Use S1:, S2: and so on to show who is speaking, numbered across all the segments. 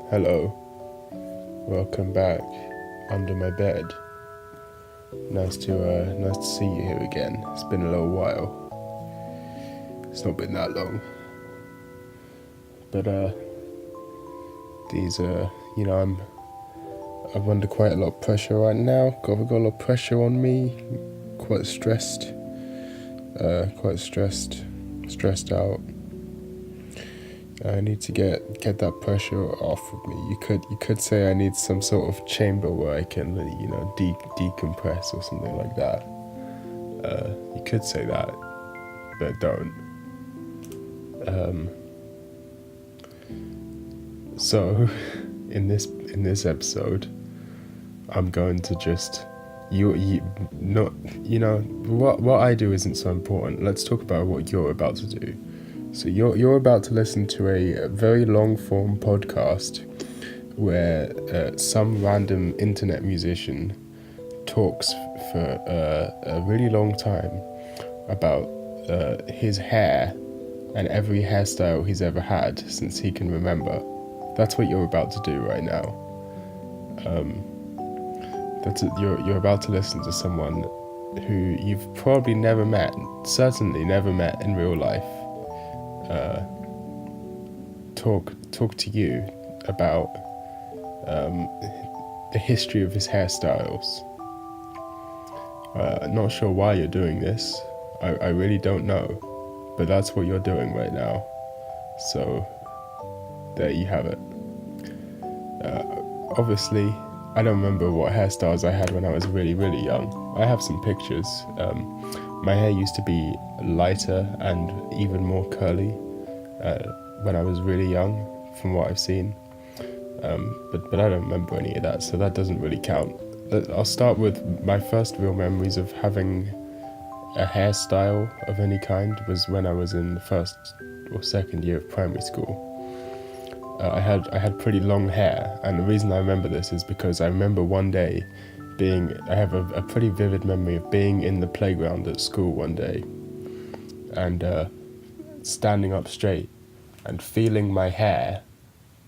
S1: Hello, welcome back under my bed. Nice to see you here again. It's been a little while. It's not been that long, but these I'm under quite a lot of pressure right now. Got a lot of pressure on me. Quite stressed. Stressed out. I need to get that pressure off of me. You could say I need some sort of chamber where I can, decompress or something like that. You could say that, but don't. So, in this episode, I'm going to just what I do isn't so important. Let's talk about what you're about to do. So you're about to listen to a very long form podcast where some random internet musician talks for a really long time about his hair and every hairstyle he's ever had since he can remember. That's what you're about to do right now. You're about to listen to someone who you've probably never met, certainly never met in real life. Talk to you about the history of his hairstyles. Not sure why you're doing this. I really don't know, but that's what you're doing right now. So there you have it. Obviously, I don't remember what hairstyles I had when I was really, really young. I have some pictures. My hair used to be lighter and even more curly when I was really young, from what I've seen. But I don't remember any of that, so that doesn't really count. I'll start with my first real memories of having a hairstyle of any kind was when I was in the first or second year of primary school. I had pretty long hair, and the reason I remember this is because I remember one day I have a pretty vivid memory of being in the playground at school one day and standing up straight and feeling my hair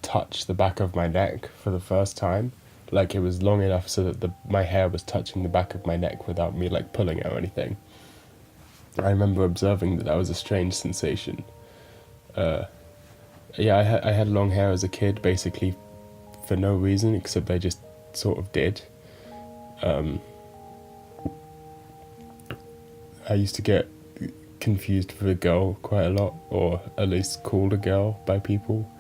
S1: touch the back of my neck for the first time. Like it was long enough so that my hair was touching the back of my neck without me like pulling it or anything. I remember observing that was a strange sensation. I had long hair as a kid, basically for no reason except I just sort of did. I used to get confused with a girl quite a lot, or at least called a girl by people.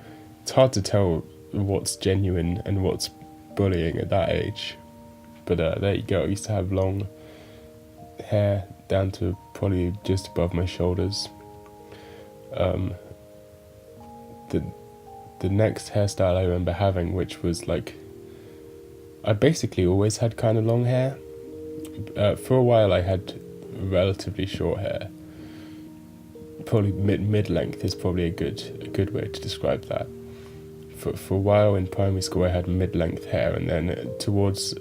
S1: It's hard to tell what's genuine and what's bullying at that age, but there you go. I used to have long hair down to probably just above my shoulders. The next hairstyle I remember having, which was like, I basically always had kind of long hair. For a while I had relatively short hair. Probably mid-length is probably a good way to describe that. For a while in primary school I had mid-length hair, and then towards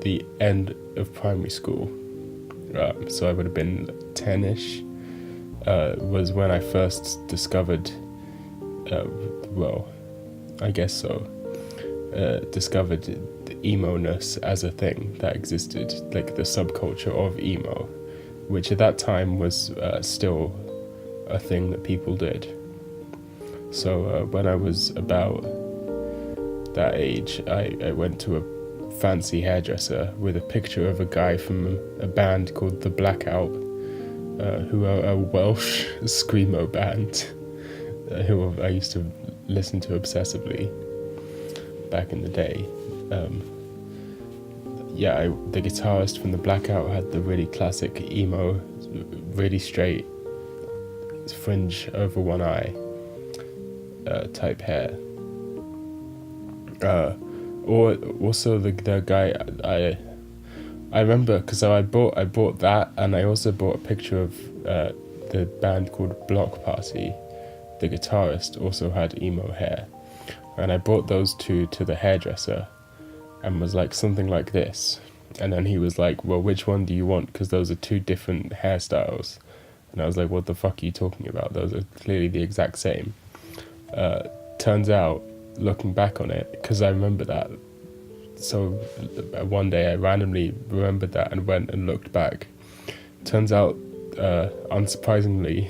S1: the end of primary school, so I would have been 10-ish, was when I first discovered, I guess so, discovered the emo-ness as a thing that existed, like the subculture of emo, which at that time was still a thing that people did. So when I was about that age, I went to a fancy hairdresser with a picture of a guy from a band called The Blackout, who are a Welsh screamo band, who I used to listen to obsessively back in the day. The guitarist from The Blackout had the really classic emo, really straight fringe over one eye type hair. Or also the guy I remember, because I bought that, and I also bought a picture of the band called Block Party. The guitarist also had emo hair, and I brought those two to the hairdresser and was like, something like this, and then he was like, well, which one do you want, because those are two different hairstyles. And I was like, what the fuck are you talking about? Those are clearly the exact same. Turns out, looking back on it, because I remember that, so one day I randomly remembered that and went and looked back. Turns out, unsurprisingly,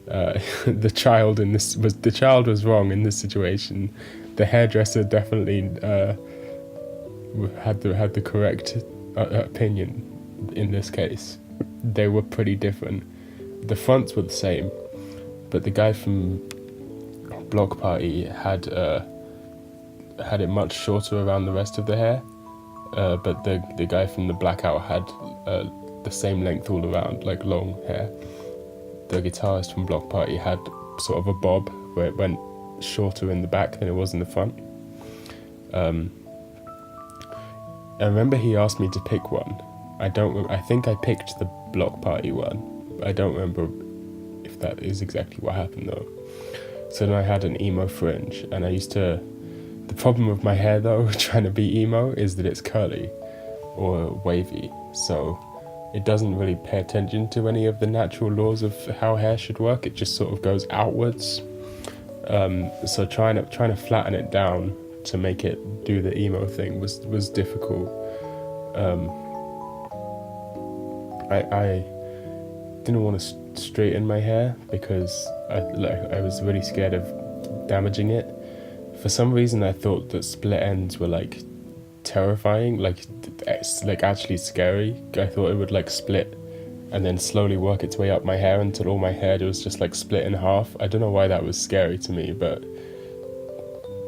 S1: the child was wrong in this situation. The hairdresser definitely had the correct opinion in this case. They were pretty different. The fronts were the same, but the guy from Block Party had it much shorter around the rest of the hair, but the guy from the Blackout had the same length all around, like long hair. The guitarist from Block Party had sort of a bob where it went shorter in the back than it was in the front. I remember he asked me to pick one. I think I picked the Block Party one. I don't remember if that is exactly what happened though. So then I had an emo fringe, and the problem with my hair though, trying to be emo, is that it's curly or wavy. So it doesn't really pay attention to any of the natural laws of how hair should work. It just sort of goes outwards. So trying to flatten it down to make it do the emo thing was difficult. I didn't want to straighten my hair because I was really scared of damaging it. For some reason, I thought that split ends were like terrifying, like actually scary. I thought it would like split and then slowly work its way up my hair until all my hair was just like split in half. I don't know why that was scary to me, but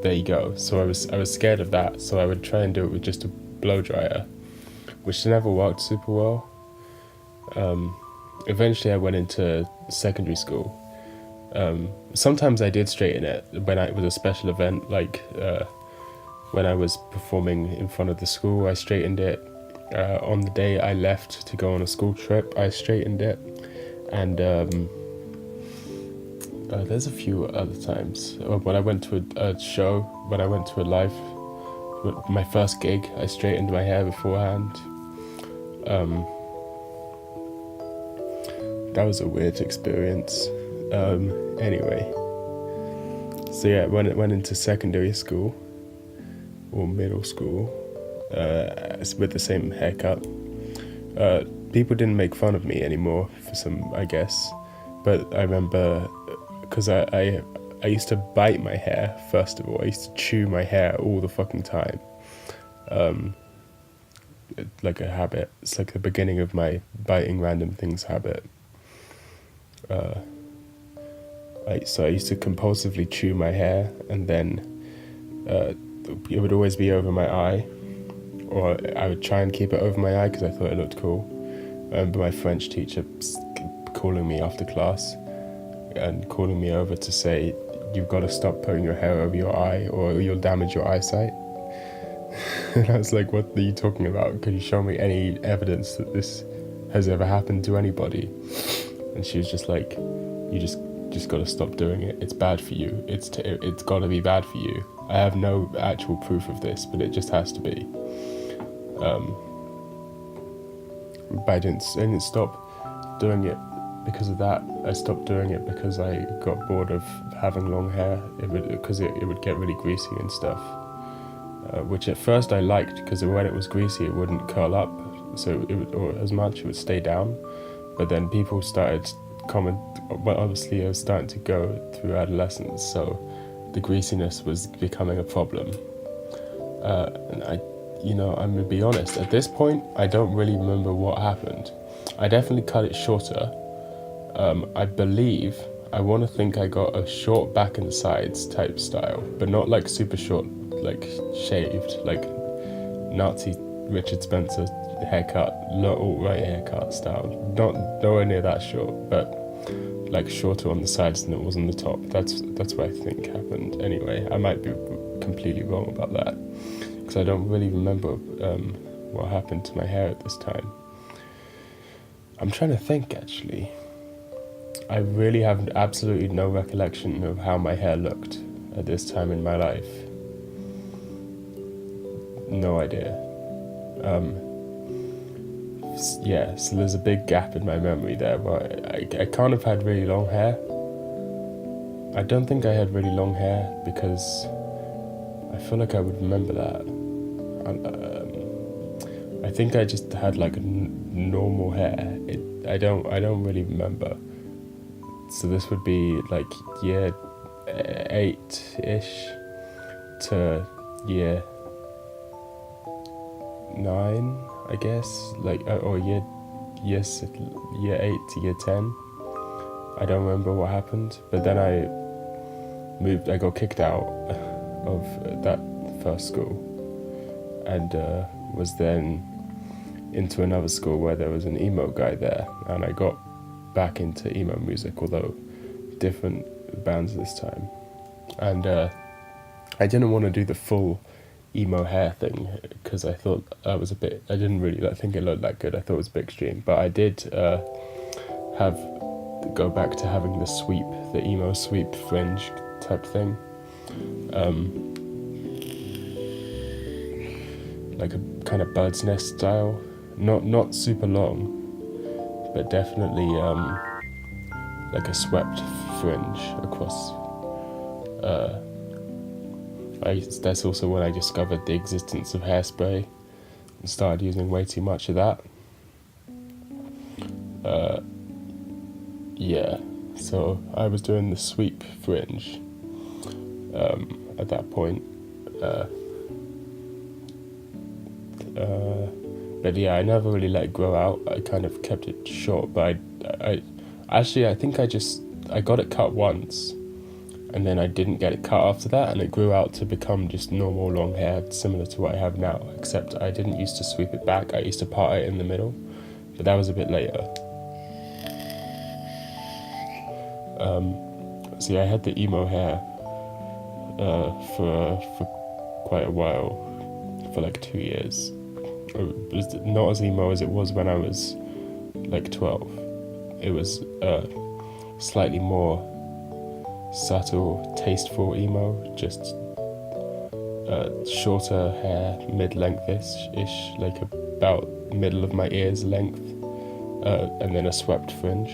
S1: there you go. So I was scared of that, so I would try and do it with just a blow dryer, which never worked super well. Eventually I went into secondary school. Sometimes I did straighten it when it was a special event, like when I was performing in front of the school, I straightened it. On the day I left to go on a school trip, I straightened it. And there's a few other times. When I went to a show, when I went to a live, my first gig, I straightened my hair beforehand. That was a weird experience. Anyway, so yeah, when it went into secondary school or middle school, with the same haircut, people didn't make fun of me anymore for some, I guess. But I remember, because I used to bite my hair. First of all, I used to chew my hair all the fucking time, like a habit. It's like the beginning of my biting random things habit. So I used to compulsively chew my hair, and then it would always be over my eye, or I would try and keep it over my eye because I thought it looked cool. I remember my French teacher calling me after class and calling me over to say, "You've got to stop putting your hair over your eye or you'll damage your eyesight." And I was like, "What are you talking about? Could you show me any evidence that this has ever happened to anybody?" And she was just like, "You just got to stop doing it. It's bad for you. It's got to be bad for you. I have no actual proof of this, but it just has to be." But I didn't stop doing it because of that. I stopped doing it because I got bored of having long hair. Because it would get really greasy and stuff. Which at first I liked, because when it was greasy it wouldn't curl up, so or as much, it would stay down. But then people started well, obviously I was starting to go through adolescence, so the greasiness was becoming a problem. And I'm gonna be honest, at this point I don't really remember what happened. I definitely cut it shorter. I want to think I got a short back and sides type style, but not like super short, like shaved, like Nazi Richard Spencer haircut, alt-right haircut style. Not nowhere near that short, but like shorter on the sides than it was on the top. That's what I think happened. Anyway, I might be completely wrong about that, because I don't really remember what happened to my hair at this time. I'm trying to think, actually. I really have absolutely no recollection of how my hair looked at this time in my life. No idea. So there's a big gap in my memory there, where I can't have had really long hair. I don't think I had really long hair because I feel like I would remember that. I think I just had like normal hair. I don't really remember. So this would be like year 8-ish to year 9, I guess. Like or year 8 to year 10. I don't remember what happened, but then I got kicked out of that first school and was then into another school where there was an emo guy there, and I got back into emo music, although different bands this time. And I didn't want to do the full emo hair thing because I thought I didn't really think it looked that good. I thought it was a bit extreme, but I did go back to having the emo sweep fringe type thing, like a kind of bird's nest style, not super long, but definitely like a swept fringe across. That's also when I discovered the existence of hairspray and started using way too much of that. Yeah, so I was doing the sweep fringe at that point. But yeah, I never really let it grow out. I kind of kept it short, but I think I got it cut once, and then I didn't get it cut after that, and it grew out to become just normal long hair, similar to what I have now, except I didn't used to sweep it back. I used to part it in the middle, but that was a bit later. So yeah, I had the emo hair for quite a while, for like 2 years. It was not as emo as it was when I was like 12. It was slightly more subtle, tasteful emo, just shorter hair, mid-length-ish, like about middle of my ears length, and then a swept fringe.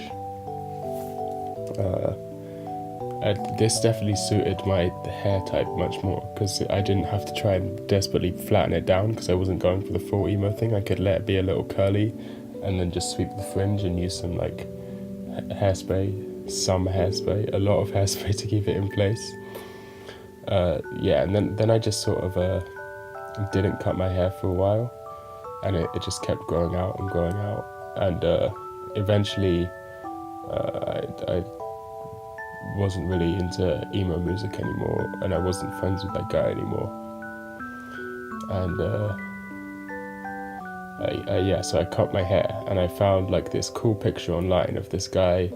S1: This definitely suited my hair type much more, because I didn't have to try and desperately flatten it down, because I wasn't going for the full emo thing. I could let it be a little curly and then just sweep the fringe and use some like hairspray, a lot of hairspray to keep it in place. And then I just sort of didn't cut my hair for a while, and it just kept growing out, and eventually I wasn't really into emo music anymore, and I wasn't friends with that guy anymore, and so I cut my hair, and I found like this cool picture online of this guy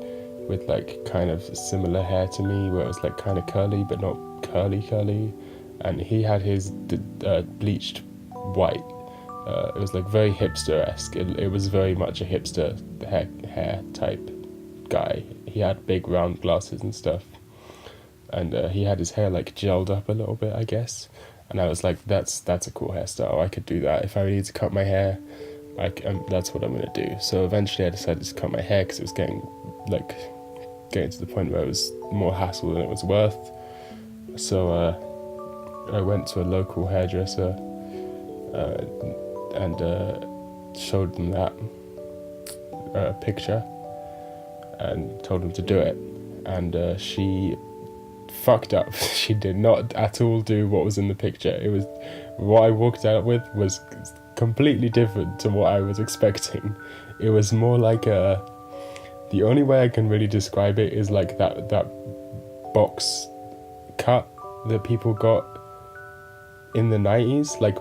S1: with like kind of similar hair to me, where it was like kind of curly but not curly, and he had his bleached white. It was like very hipster-esque. It was very much a hipster hair type guy. He had big round glasses and stuff, and he had his hair like gelled up a little bit, I guess. And I was like, that's a cool hairstyle. I could do that if I need to cut my hair. That's what I'm gonna do. So eventually, I decided to cut my hair because it was getting to the point where it was more hassle than it was worth. So I went to a local hairdresser and showed them that picture and told them to do it, and she fucked up. She did not at all do what was in the picture. It was what I walked out with was completely different to what I was expecting. It was more like the only way I can really describe it is like that box cut that people got in the 90s, like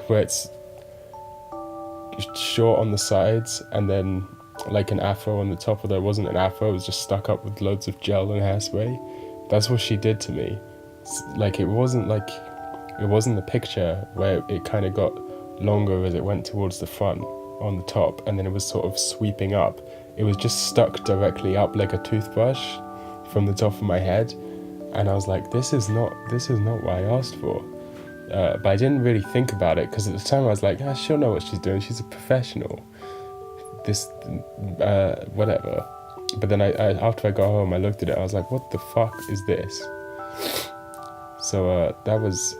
S1: where it's short on the sides and then like an afro on the top, although it wasn't an afro, it was just stuck up with loads of gel and hairspray. That's what she did to me. Like it wasn't the picture where it kind of got longer as it went towards the front on the top, and then it was sort of sweeping up. It was just stuck directly up like a toothbrush from the top of my head, and I was like, this is not what I asked for. But I didn't really think about it, because at the time I was like, she'll know what she's doing, she's a professional. Whatever. But then I after I got home, I looked at it. I was like, what the fuck is this? So that was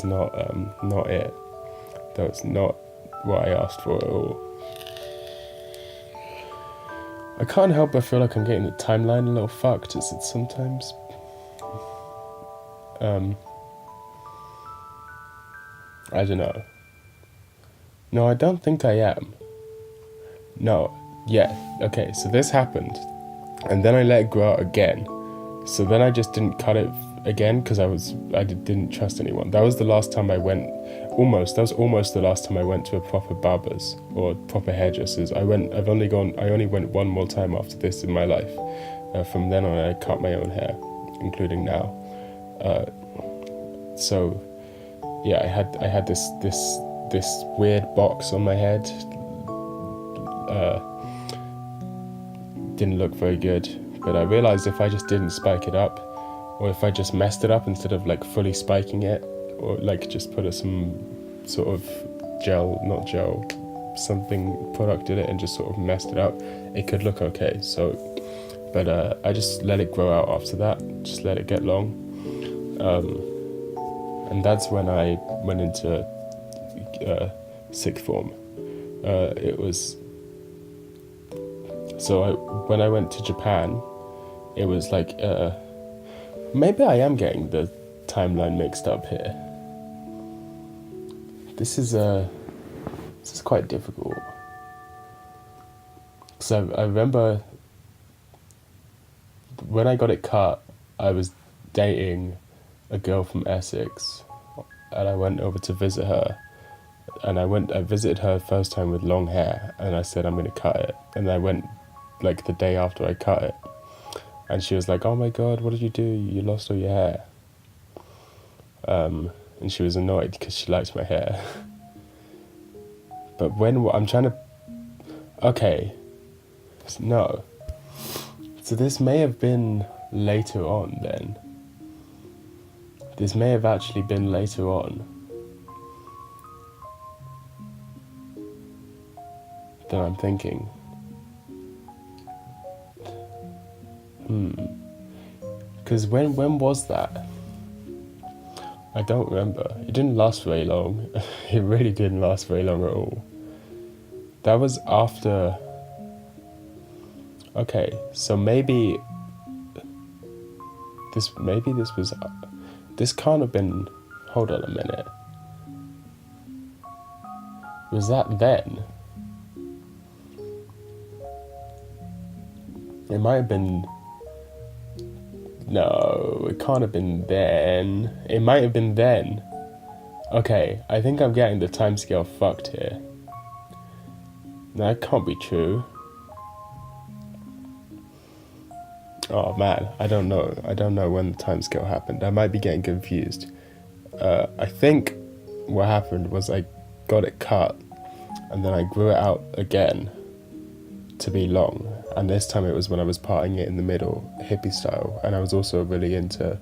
S1: not it. That was not what I asked for at all. I can't help but feel like I'm getting the timeline a little fucked. Is it sometimes? I don't know. No, I don't think I am. No, yeah, okay, so this happened, and then I let it grow out again. So then I just didn't cut it again because I didn't trust anyone. That was the last time I went. That was almost the last time I went to a proper barber's or proper hairdresser's. I only went one more time after this in my life. From then on, I cut my own hair, including now. So yeah, I had this weird box on my head. Didn't look very good, but I realized if I just didn't spike it up, or if I just messed it up instead of like fully spiking it, or like just put some sort of something product in it and just sort of messed it up, it could look okay. So, but I just let it grow out after that, just let it get long. And that's when I went into sixth form. It was, so when I went to Japan, it was like, maybe I am getting the timeline mixed up here. This is quite difficult. So I remember when I got it cut, I was dating a girl from Essex, and I went over to visit her. And I visited her first time with long hair, and I said, I'm going to cut it. And I went like the day after I cut it. And she was like, oh my God, what did you do? You lost all your hair. And she was annoyed because she liked my hair. But no. So this may have been later on then. This may have actually been later on. Than I'm thinking. Because when was that? I don't remember. It didn't last very long. It really didn't last very long at all. That was after... Okay, so maybe this was... This can't have been... Hold on a minute. Was that then? It might have been... No, it can't have been then. It might have been then. Okay, I think I'm getting the timescale fucked here. That can't be true. Oh man, I don't know. I don't know when the timescale happened. I might be getting confused. I think what happened was I got it cut, and then I grew it out again to be long. And this time it was when I was parting it in the middle, hippie style. And I was also really into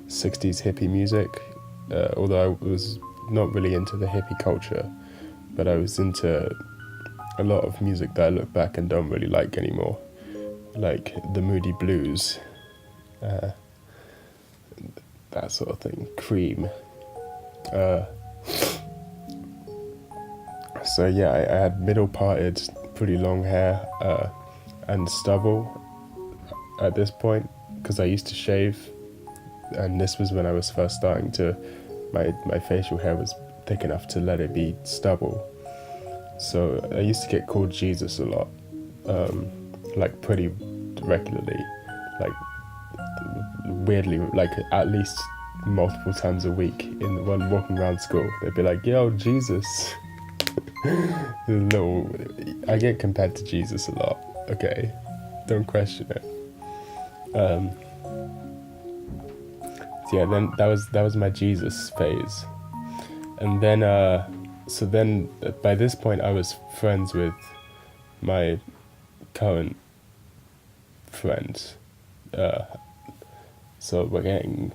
S1: 60s hippie music, although I was not really into the hippie culture, but I was into a lot of music that I look back and don't really like anymore, like the Moody Blues, that sort of thing, Cream. So yeah, I had middle parted, pretty long hair, and stubble at this point, because I used to shave, and this was when I was first starting to, my facial hair was thick enough to let it be stubble. So I used to get called Jesus a lot, like pretty regularly, like weirdly, like at least multiple times a week. When walking around school, they'd be like, yo, Jesus. No, I get compared to Jesus a lot, okay? Don't question it. So yeah, then that was my Jesus phase. And then, so then by this point I was friends with my current friends. So we're getting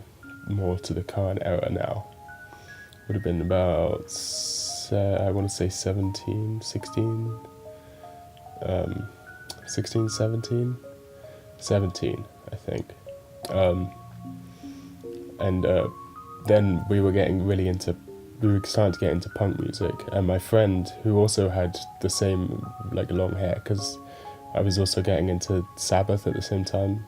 S1: more to the current era now. Would have been about, I want to say 17, 16, 16, 17? 17, I think. And then we were starting to get into punk music, and my friend, who also had the same like long hair, because I was also getting into Sabbath at the same time,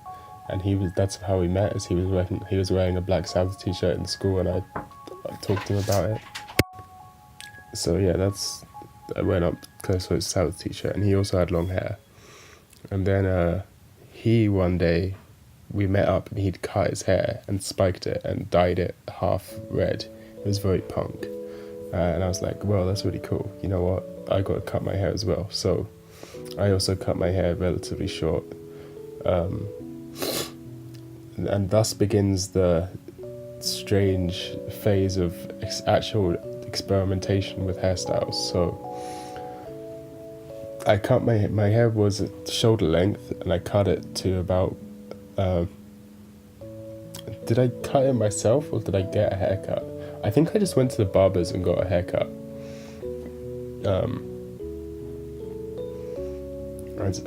S1: and that's how we met, as he was wearing a Black Sabbath t-shirt in school, and I talked to him about it. So yeah, I went up close to his Sabbath t-shirt, and he also had long hair. And then one day we met up, and he'd cut his hair and spiked it and dyed it half red. It was very punk. And I was like, well, that's really cool. You know what? I got to cut my hair as well. So I also cut my hair relatively short. And thus begins the strange phase of actual experimentation with hairstyles. So I cut my hair was at shoulder length, and I cut it to about did I cut it myself, or did I get a haircut? I think I just went to the barber's and got a haircut.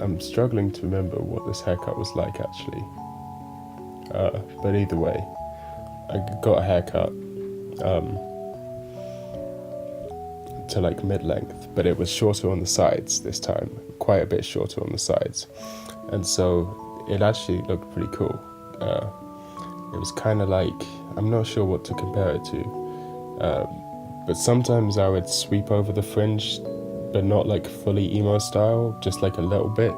S1: I'm struggling to remember what this haircut was like, actually. But either way, I got a haircut to like mid-length, but it was shorter on the sides this time, quite a bit shorter on the sides. And so it actually looked pretty cool. It was kind of like, I'm not sure what to compare it to, but sometimes I would sweep over the fringe, but not like fully emo style, just like a little bit.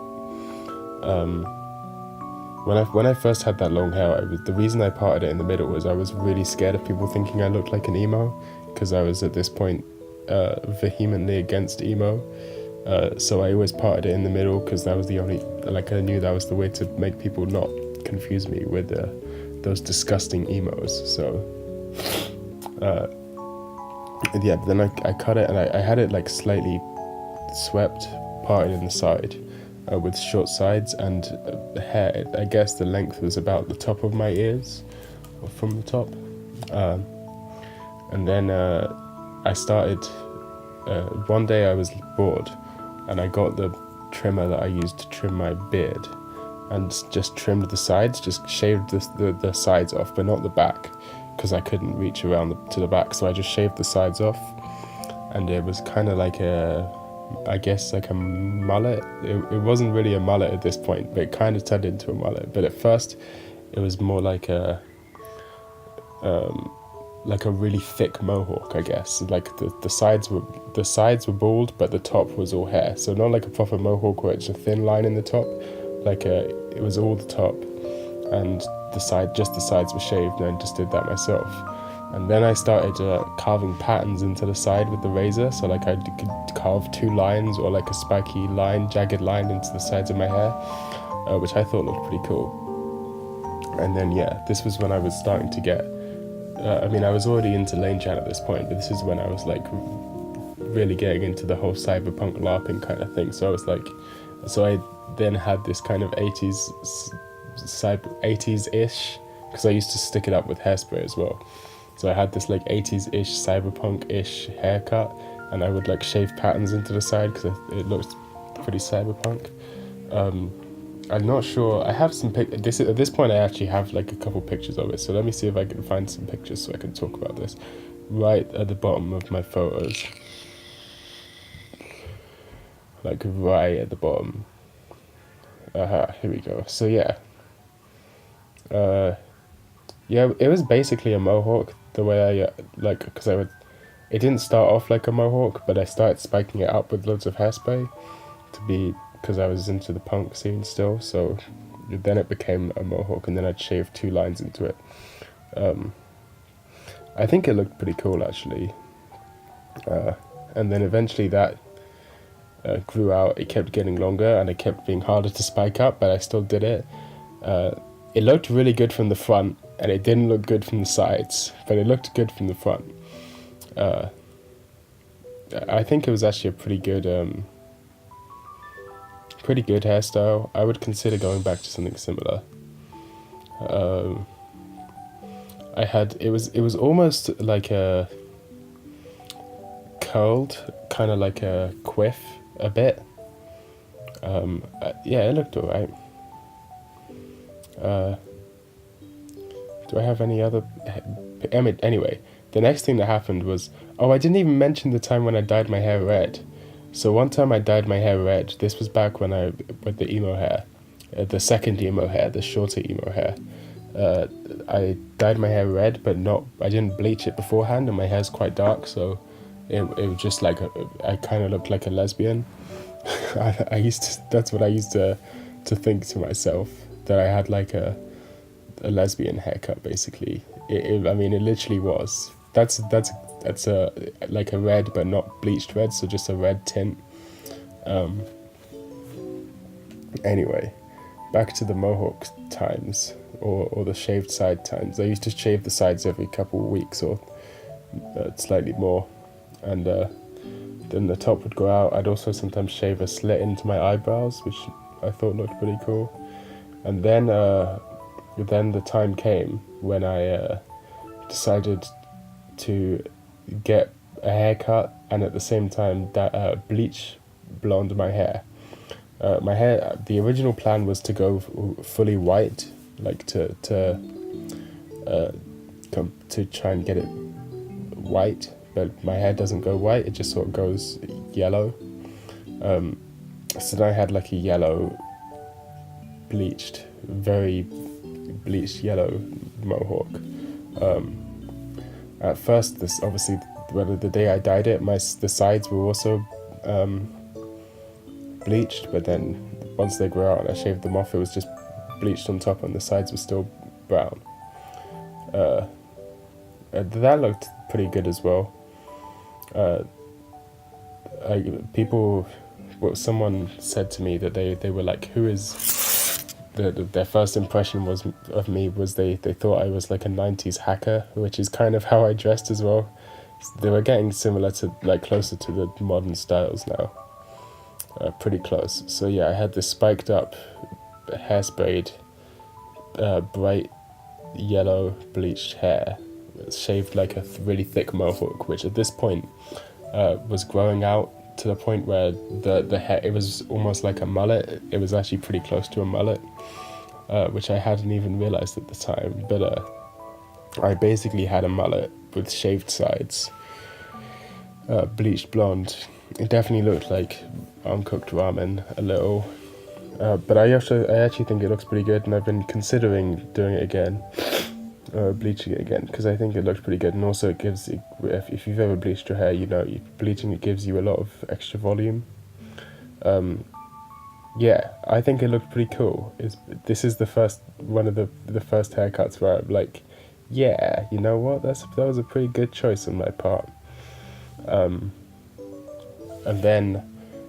S1: When I first had that long hair, the reason I parted it in the middle was I was really scared of people thinking I looked like an emo, because I was at this point vehemently against emo. So I always parted it in the middle, because that was the only, like, I knew that was the way to make people not confuse me with those disgusting emos. So yeah, but then I cut it, and I had it like slightly swept, parted in the side, with short sides, and the hair, I guess the length was about the top of my ears, or from the top. And then I started, one day I was bored, and I got the trimmer that I used to trim my beard, and just trimmed the sides, just shaved the sides off, but not the back, because I couldn't reach around to the back, so I just shaved the sides off, and it was kind of like I guess like a mullet. It wasn't really a mullet at this point, but it kind of turned into a mullet. But at first, it was more like a really thick mohawk, I guess. Like the sides were bald, but the top was all hair. So not like a proper mohawk where it's a thin line in the top. It was all the top, and the sides were shaved, and I just did that myself. And then I started carving patterns into the side with the razor, so like I could carve 2 lines, or like a spiky line, jagged line into the sides of my hair, which I thought looked pretty cool. And then yeah, this was when I was starting to get, I was already into Lane Chan at this point, but this is when I was like really getting into the whole cyberpunk LARPing kind of thing. So I then had this kind of 80s-ish, because I used to stick it up with hairspray as well. So I had this like 80s-ish, cyberpunk-ish haircut, and I would like shave patterns into the side because it looked pretty cyberpunk. I'm not sure, I have some at this point I actually have like a couple pictures of it, so let me see if I can find some pictures so I can talk about this. Right at the bottom of my photos. Like right at the bottom. Here we go. So yeah. Yeah, it was basically a mohawk, the way I, it didn't start off like a mohawk, but I started spiking it up with loads of hairspray, because I was into the punk scene still, so then it became a mohawk, and then I'd shave 2 lines into it. I think it looked pretty cool, actually. And then eventually that grew out, it kept getting longer, and it kept being harder to spike up, but I still did it. It looked really good from the front, and it didn't look good from the sides, but it looked good from the front. I think it was actually a pretty good hairstyle. I would consider going back to something similar. It was almost like a curled, kind of like a quiff a bit. Yeah, it looked alright. Do I have any other... I mean, anyway, the next thing that happened was... Oh, I didn't even mention the time when I dyed my hair red. So one time I dyed my hair red. This was back when with the emo hair. The second emo hair, the shorter emo hair. I dyed my hair red, but I didn't bleach it beforehand, and my hair's quite dark, so it was just like, I kind of looked like a lesbian. That's what I used to think to myself, that I had like a lesbian haircut, basically. I mean, it literally was. That's a like a red, but not bleached red, so just a red tint. Anyway, back to the mohawk times, or the shaved side times. I used to shave the sides every couple of weeks, or slightly more, and then the top would go out. I'd also sometimes shave a slit into my eyebrows, which I thought looked pretty cool. And then the time came when I decided to get a haircut, and at the same time bleach blonde my hair. My hair, the original plan was to go fully white, like to try and get it white, but my hair doesn't go white, it just sort of goes yellow. So then I had like a yellow very bleached yellow mohawk. At first, this obviously, whether the day I dyed it, the sides were also bleached, but then once they grew out and I shaved them off, it was just bleached on top and the sides were still brown. That looked pretty good as well. Someone said to me that they were like, who is... Their first impression of me was they thought I was like a 90s hacker, which is kind of how I dressed as well. They were getting similar to, like, closer to the modern styles now. Pretty close. So yeah, I had this spiked up, hairsprayed, bright yellow bleached hair, shaved like a really thick mohawk, which at this point was growing out to the point where the hair, it was almost like a mullet. It was actually pretty close to a mullet, which I hadn't even realized at the time. But I basically had a mullet with shaved sides, bleached blonde. It definitely looked like uncooked ramen a little, but I actually think it looks pretty good, and I've been considering doing it again, bleaching it again, because I think it looks pretty good. And also it gives, if you've ever bleached your hair, you know, bleaching it gives you a lot of extra volume. Yeah, I think it looked pretty cool. This is one of the first haircuts where I'm like, yeah, you know what, that was a pretty good choice on my part. And then,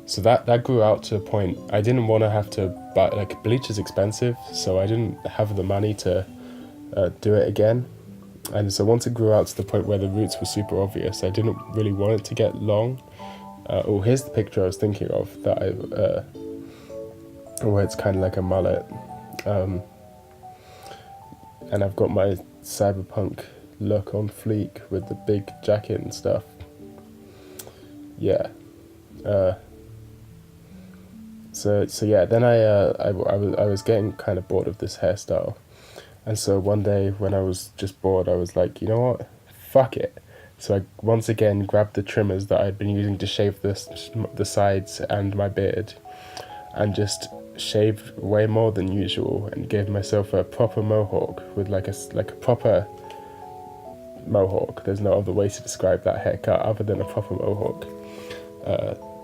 S1: so that grew out to a point, I didn't want to have to buy, like, bleach is expensive, so I didn't have the money to do it again. And so once it grew out to the point where the roots were super obvious, I didn't really want it to get long. Here's the picture I was thinking of, that where it's kind of like a mullet. And I've got my cyberpunk look on fleek with the big jacket and stuff. Yeah. So yeah, then I was getting kind of bored of this hairstyle, and so one day when I was just bored, I was like, you know what, fuck it. So I once again grabbed the trimmers that I'd been using to shave the sides and my beard, and just shaved way more than usual, and gave myself a proper mohawk with like a proper mohawk. There's no other way to describe that haircut other than a proper mohawk.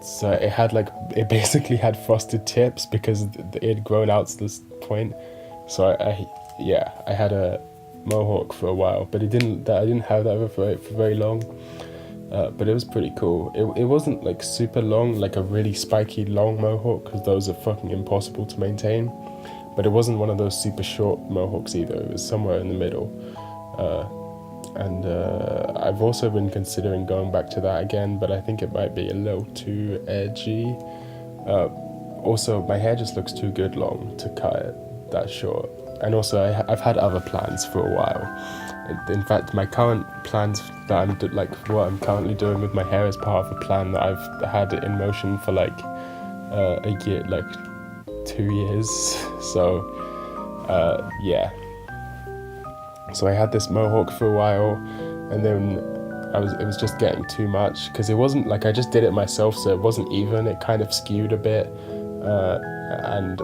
S1: So it basically had frosted tips because it had grown out to this point. So I had a mohawk for a while, but I didn't have that for very long. But it was pretty cool. It wasn't like super long, like a really spiky long mohawk, because those are fucking impossible to maintain. But it wasn't one of those super short mohawks either. It was somewhere in the middle. And I've also been considering going back to that again, but I think it might be a little too edgy. Also, my hair just looks too good long to cut it that short. And also, I've had other plans for a while. In fact, my current plans that what I'm currently doing with my hair is part of a plan that I've had in motion for like a year, like 2 years. So yeah. So I had this mohawk for a while, and then it was just getting too much, because it wasn't like I just did it myself, so it wasn't even. It kind of skewed a bit, and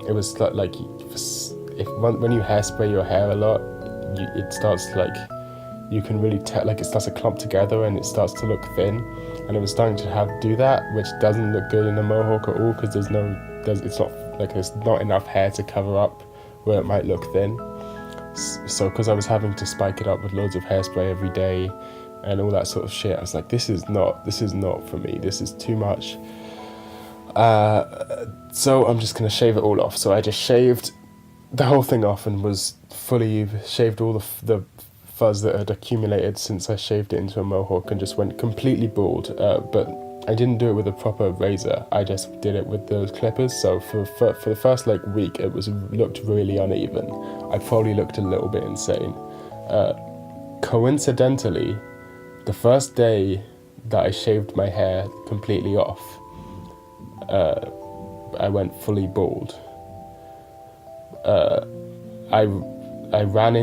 S1: it was like when you hairspray your hair a lot, it starts like, you can really tell, like it starts to clump together and it starts to look thin, and it was starting to do that, which doesn't look good in a mohawk at all, because there's not enough hair to cover up where it might look thin. So because I was having to spike it up with loads of hairspray every day and all that sort of shit, I was like, this is not for me, this is too much. So I'm just gonna shave it all off. So I just shaved the whole thing off and was fully shaved all the fuzz that had accumulated since I shaved it into a mohawk, and just went completely bald. But I didn't do it with a proper razor, I just did it with those clippers. So for the first like week, it looked really uneven. I probably looked a little bit insane. Coincidentally, the first day that I shaved my hair completely off, I went fully bald. I ran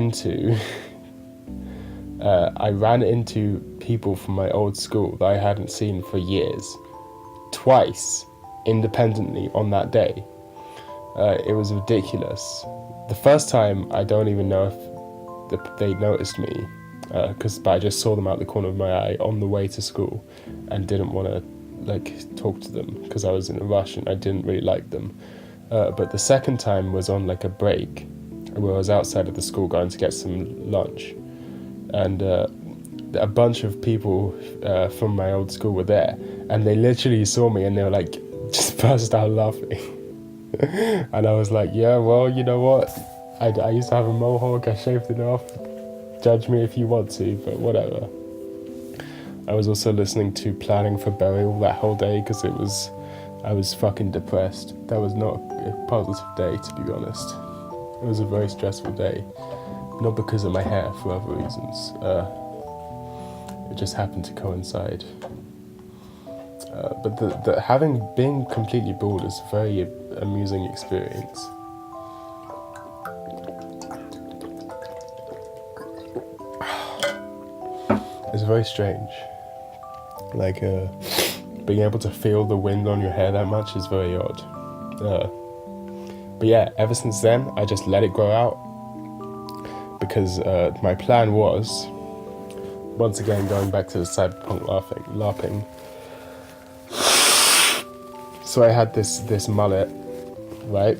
S1: into people from my old school that I hadn't seen for years, twice independently on that day. It was ridiculous. The first time, I don't even know if they noticed me, but I just saw them out the corner of my eye on the way to school, and didn't want to like talk to them because I was in a rush and I didn't really like them. But the second time was on like a break, where I was outside of the school going to get some lunch, and a bunch of people from my old school were there, and they literally saw me and they were like, just burst out laughing. And I was like, yeah, well, you know what, I used to have a mohawk, I shaved it off, judge me if you want to, but whatever. I was also listening to Planning for Burial that whole day, because I was fucking depressed. That was not a positive day, to be honest. It was a very stressful day, not because of my hair, for other reasons. It just happened to coincide. But being completely bald is a very amusing experience. It's very strange. Like, being able to feel the wind on your hair that much is very odd. But yeah, ever since then, I just let it grow out, because my plan was, once again going back to the cyberpunk LARPing. So I had this mullet, right?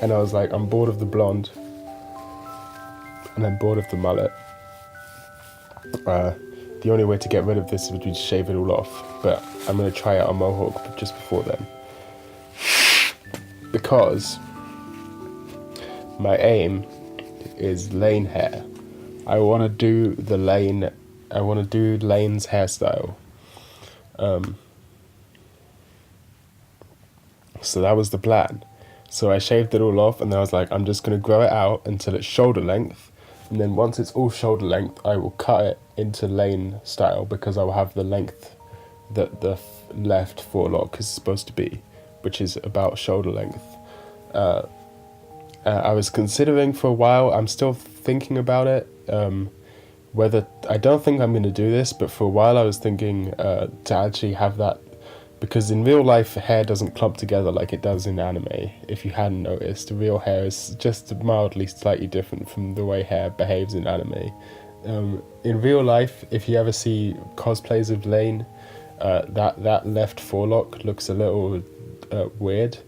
S1: And I was like, I'm bored of the blonde, and I'm bored of the mullet. The only way to get rid of this would be to shave it all off, but I'm going to try out a mohawk just before then. Because my aim is Lane hair. I want to do Lane's hairstyle. So that was the plan. So I shaved it all off, and then I was like, I'm just going to grow it out until it's shoulder length. And then once it's all shoulder length, I will cut it into Lane style, because I will have the length that the left forelock is supposed to be, which is about shoulder length. I was considering for a while, I'm still thinking about it, whether, I don't think I'm going to do this, but for a while I was thinking to actually have that, because in real life hair doesn't clump together like it does in anime. If you hadn't noticed, real hair is just mildly slightly different from the way hair behaves in anime. In real life, if you ever see cosplays of Lane, that left forelock looks a little weird.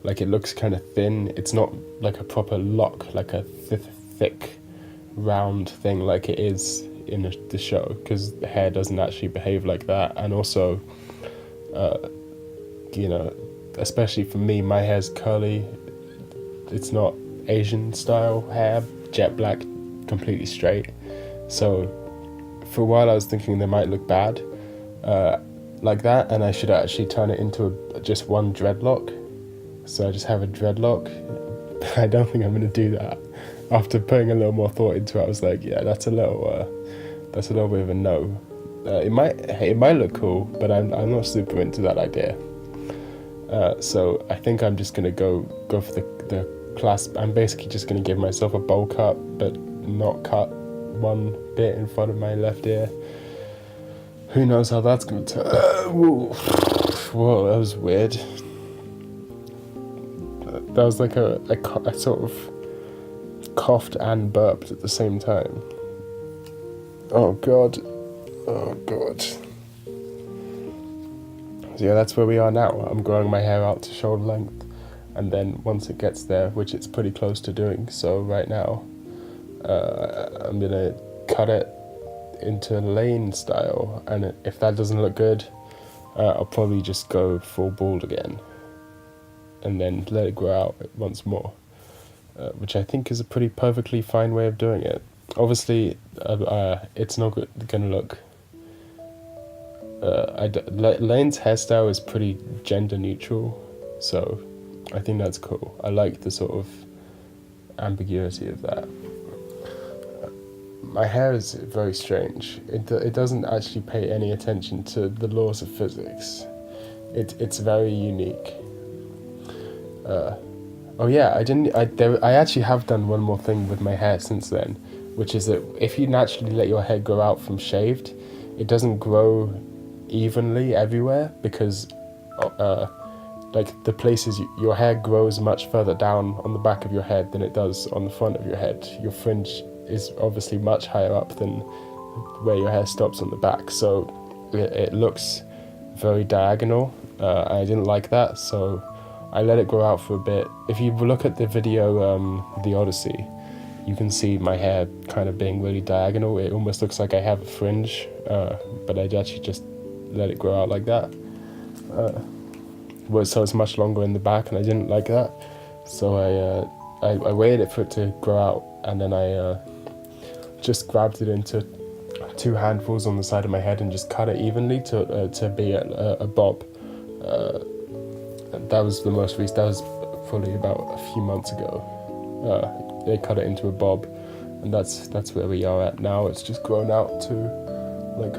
S1: Like, it looks kind of thin. It's not like a proper lock, like a thick round thing like it is in the show, because the hair doesn't actually behave like that. And also, you know, especially for me, my hair's curly. It's not Asian style hair, jet black, completely straight. So for a while I was thinking they might look bad like that, and I should actually turn it into just one dreadlock. So I just have a dreadlock. I don't think I'm going to do that. After putting a little more thought into it, I was like, yeah, that's a little bit of a no. It might look cool, but I'm not super into that idea. So I think I'm just gonna go for the clasp. I'm basically just gonna give myself a bowl cut, but not cut one bit in front of my left ear. Who knows how that's gonna turn? Whoa, that was weird. That was like a sort of coughed and burped at the same time. Oh god. So yeah, that's where we are now. I'm growing my hair out to shoulder length, and then once it gets there, which it's pretty close to doing so right now, I'm gonna cut it into lane style, and if that doesn't look good, I'll probably just go full bald again and then let it grow out once more, which I think is a pretty perfectly fine way of doing it. Obviously, it's not gonna look... Lane's hairstyle is pretty gender neutral, so I think that's cool. I like the sort of ambiguity of that. My hair is very strange. It doesn't actually pay any attention to the laws of physics. It's very unique. Oh yeah, I actually have done one more thing with my hair since then, which is that if you naturally let your hair grow out from shaved, it doesn't grow evenly everywhere, because like the places your hair grows much further down on the back of your head than it does on the front of your head. Your fringe is obviously much higher up than where your hair stops on the back, so it looks very diagonal. I didn't like that, so I let it grow out for a bit. If you look at the video, The Odyssey, you can see my hair kind of being really diagonal. It almost looks like I have a fringe, but I actually just let it grow out like that. So it's much longer in the back, and I didn't like that. So I waited for it to grow out, and then I just grabbed it into 2 handfuls on the side of my head and just cut it evenly to be a bob. That was the most recent. That was probably about a few months ago. They cut it into a bob, and that's where we are at now. It's just grown out to, like,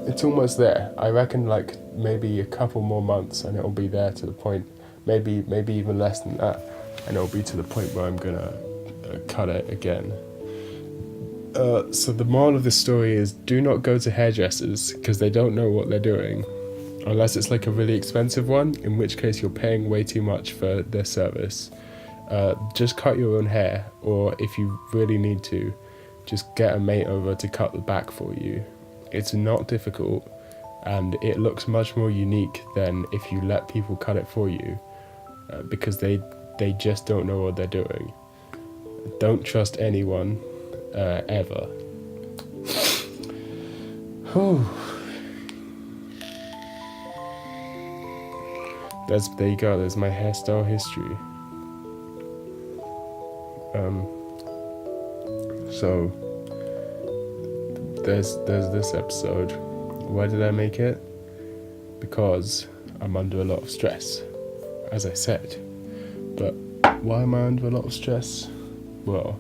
S1: it's almost there. I reckon like maybe a couple more months and it'll be there to the point, maybe even less than that, and it'll be to the point where I'm gonna cut it again. So the moral of the story is, do not go to hairdressers, because they don't know what they're doing. Unless it's like a really expensive one, in which case you're paying way too much for their service. Just cut your own hair, or if you really need to, just get a mate over to cut the back for you. It's not difficult, and it looks much more unique than if you let people cut it for you, because they just don't know what they're doing. Don't trust anyone, ever. Whew. There you go, there's my hairstyle history. So there's this episode. Why did I make it? Because I'm under a lot of stress, as I said. But why am I under a lot of stress? Well,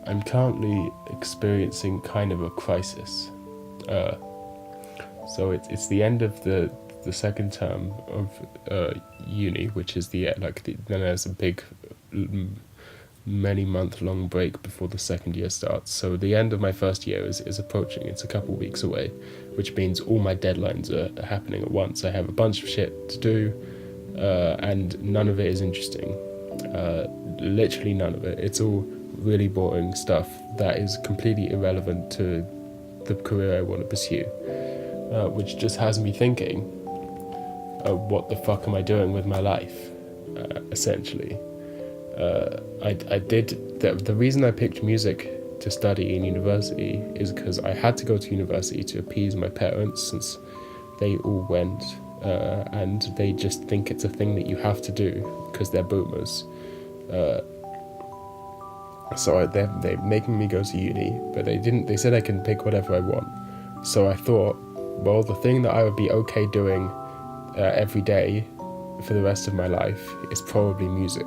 S1: I'm currently experiencing kind of a crisis. So it's the end of the second term of uni, which is then there's a big many month long break before the second year starts. So the end of my first year is approaching. It's a couple weeks away, which means all my deadlines are happening at once. I have a bunch of shit to do, and none of it is interesting. Literally none of it. It's all really boring stuff that is completely irrelevant to the career I want to pursue, which just has me thinking, what the fuck am I doing with my life, essentially. The reason I picked music to study in university is because I had to go to university to appease my parents, since they all went, and they just think it's a thing that you have to do because they're boomers. So they're making me go to uni, but they said I can pick whatever I want. So I thought, well, the thing that I would be okay doing every day for the rest of my life is probably music,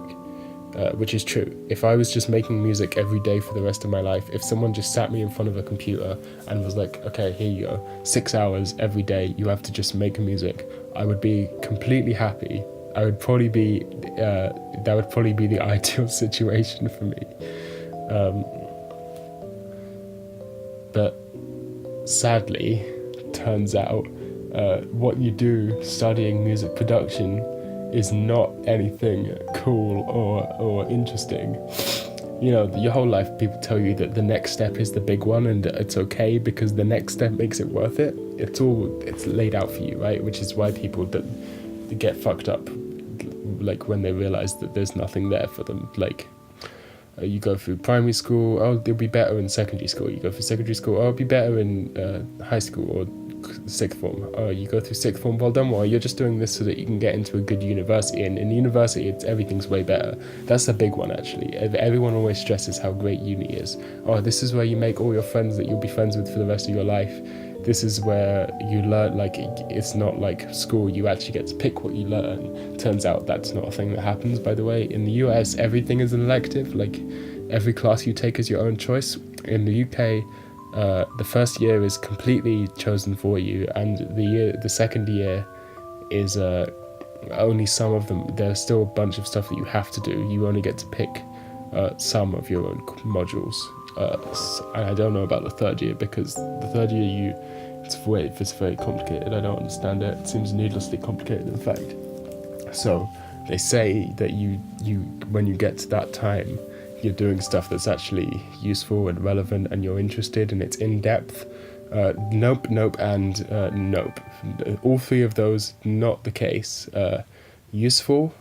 S1: which is true. If I was just making music every day for the rest of my life, if someone just sat me in front of a computer and was like, okay, here you go, 6 hours every day, you have to just make music, I would be completely happy I would probably be that would probably be the ideal situation for me. But sadly, turns out what you do studying music production is not anything cool or interesting. You know, your whole life people tell you that the next step is the big one, and it's okay because the next step makes it worth it. It's laid out for you, right? Which is why people that get fucked up, like when they realize that there's nothing there for them. Like you go through primary school, oh, they'll be better in secondary school. You go through secondary school, oh, it'll be better in high school or sixth form. Oh, you go through sixth form, well done, well, you're just doing this so that you can get into a good university, and in university everything's way better. That's the big one, actually. Everyone always stresses how great uni is. Oh, this is where you make all your friends that you'll be friends with for the rest of your life. This is where you learn, like, it's not like school, you actually get to pick what you learn. Turns out that's not a thing that happens, by the way. In the US, everything is an elective, like every class you take is your own choice. In the UK, the first year is completely chosen for you, and the second year is only some of them. There's still a bunch of stuff that you have to do. You only get to pick some of your own modules. And I don't know about the third year, because the third year it's very complicated. I don't understand it. It seems needlessly complicated, in fact. So they say that you when you get to that time, you're doing stuff that's actually useful and relevant, and you're interested, and it's in depth. Nope, and nope. All three of those, not the case. Useful,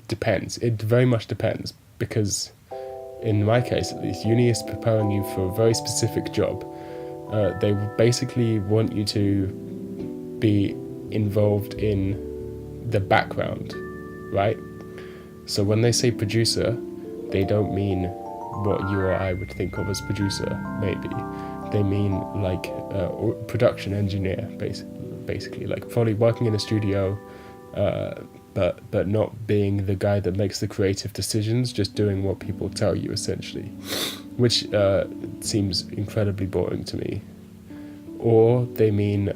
S1: depends. It very much depends, because in my case at least, uni is preparing you for a very specific job. They basically want you to be involved in the background, right? So when they say producer, they don't mean what you or I would think of as producer, maybe. They mean like production engineer, basically, like probably working in a studio, but not being the guy that makes the creative decisions, just doing what people tell you, essentially, which seems incredibly boring to me. Or they mean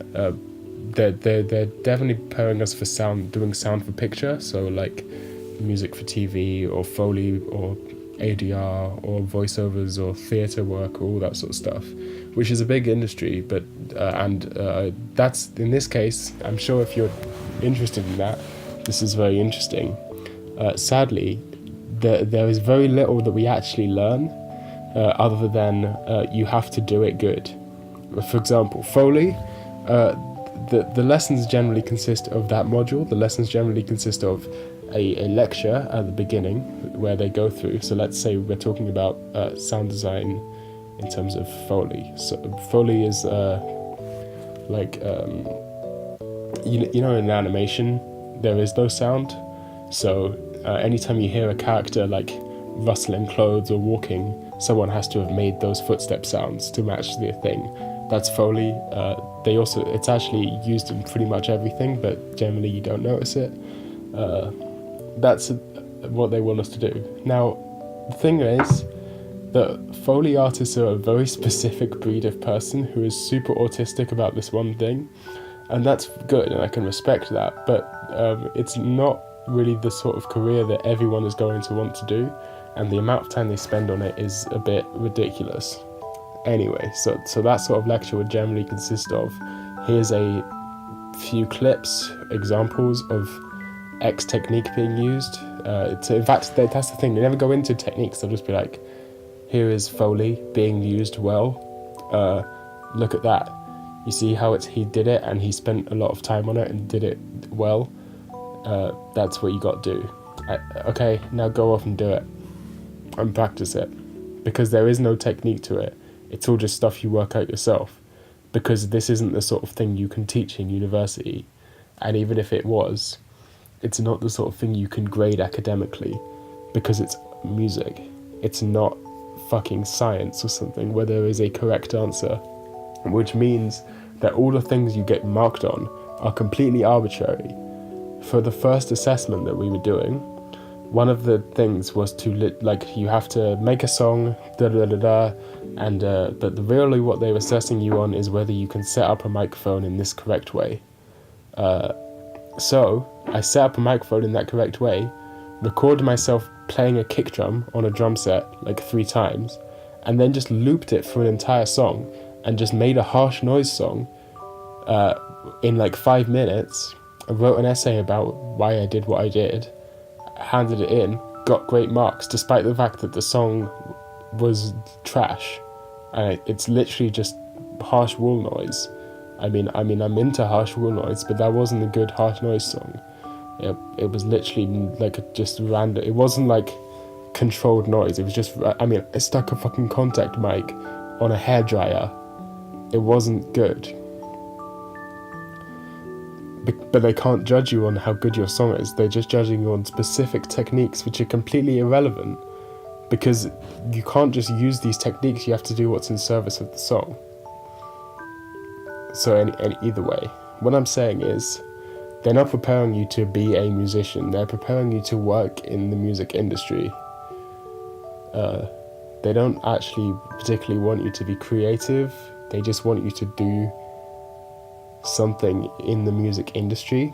S1: they're definitely preparing us for sound, doing sound for picture, so like music for TV or Foley or ADR or voiceovers or theatre work or all that sort of stuff, which is a big industry. But that's, in this case, I'm sure if you're interested in that, this is very interesting. Sadly, there is very little that we actually learn other than you have to do it good. For example, Foley, the lessons generally consist of that module. The lessons generally consist of a lecture at the beginning where they go through. So let's say we're talking about sound design in terms of Foley. So Foley is you know, in animation there is no sound. So anytime you hear a character like rustling clothes or walking, someone has to have made those footstep sounds to match the thing. That's Foley. It's actually used in pretty much everything, but generally you don't notice it. That's what they want us to do. Now, the thing is that Foley artists are a very specific breed of person who is super autistic about this one thing, and that's good, and I can respect that, but it's not really the sort of career that everyone is going to want to do, and the amount of time they spend on it is a bit ridiculous. Anyway, so that sort of lecture would generally consist of, here's a few clips, examples of X technique being used. In fact, that's the thing, they never go into techniques, they'll just be like, here is Foley being used well, look at that. You see how he did it, and he spent a lot of time on it and did it well. That's what you got to do. Okay, now go off and do it and practice it, because there is no technique to it. It's all just stuff you work out yourself, because this isn't the sort of thing you can teach in university, and even if it was, it's not the sort of thing you can grade academically, because it's music. It's not fucking science or something where there is a correct answer, which means that all the things you get marked on are completely arbitrary. For the first assessment that we were doing, one of the things was to you have to make a song, and but really what they were assessing you on is whether you can set up a microphone in this correct way. So I set up a microphone in that correct way, recorded myself playing a kick drum on a drum set like 3 times, and then just looped it for an entire song and just made a harsh noise song in like 5 minutes. I wrote an essay about why I did what I did, handed it in, got great marks despite the fact that the song was trash. And it's literally just harsh wall noise. I mean, I'm into harsh wall noise, but that wasn't a good harsh noise song. It was literally like just random. It wasn't like controlled noise. It was just, I stuck a fucking contact mic on a hairdryer. It wasn't good. But they can't judge you on how good your song is. They're just judging you on specific techniques, which are completely irrelevant, because you can't just use these techniques. You have to do what's in service of the song. So either way, what I'm saying is, they're not preparing you to be a musician. They're preparing you to work in the music industry. They don't actually particularly want you to be creative. They just want you to do something in the music industry.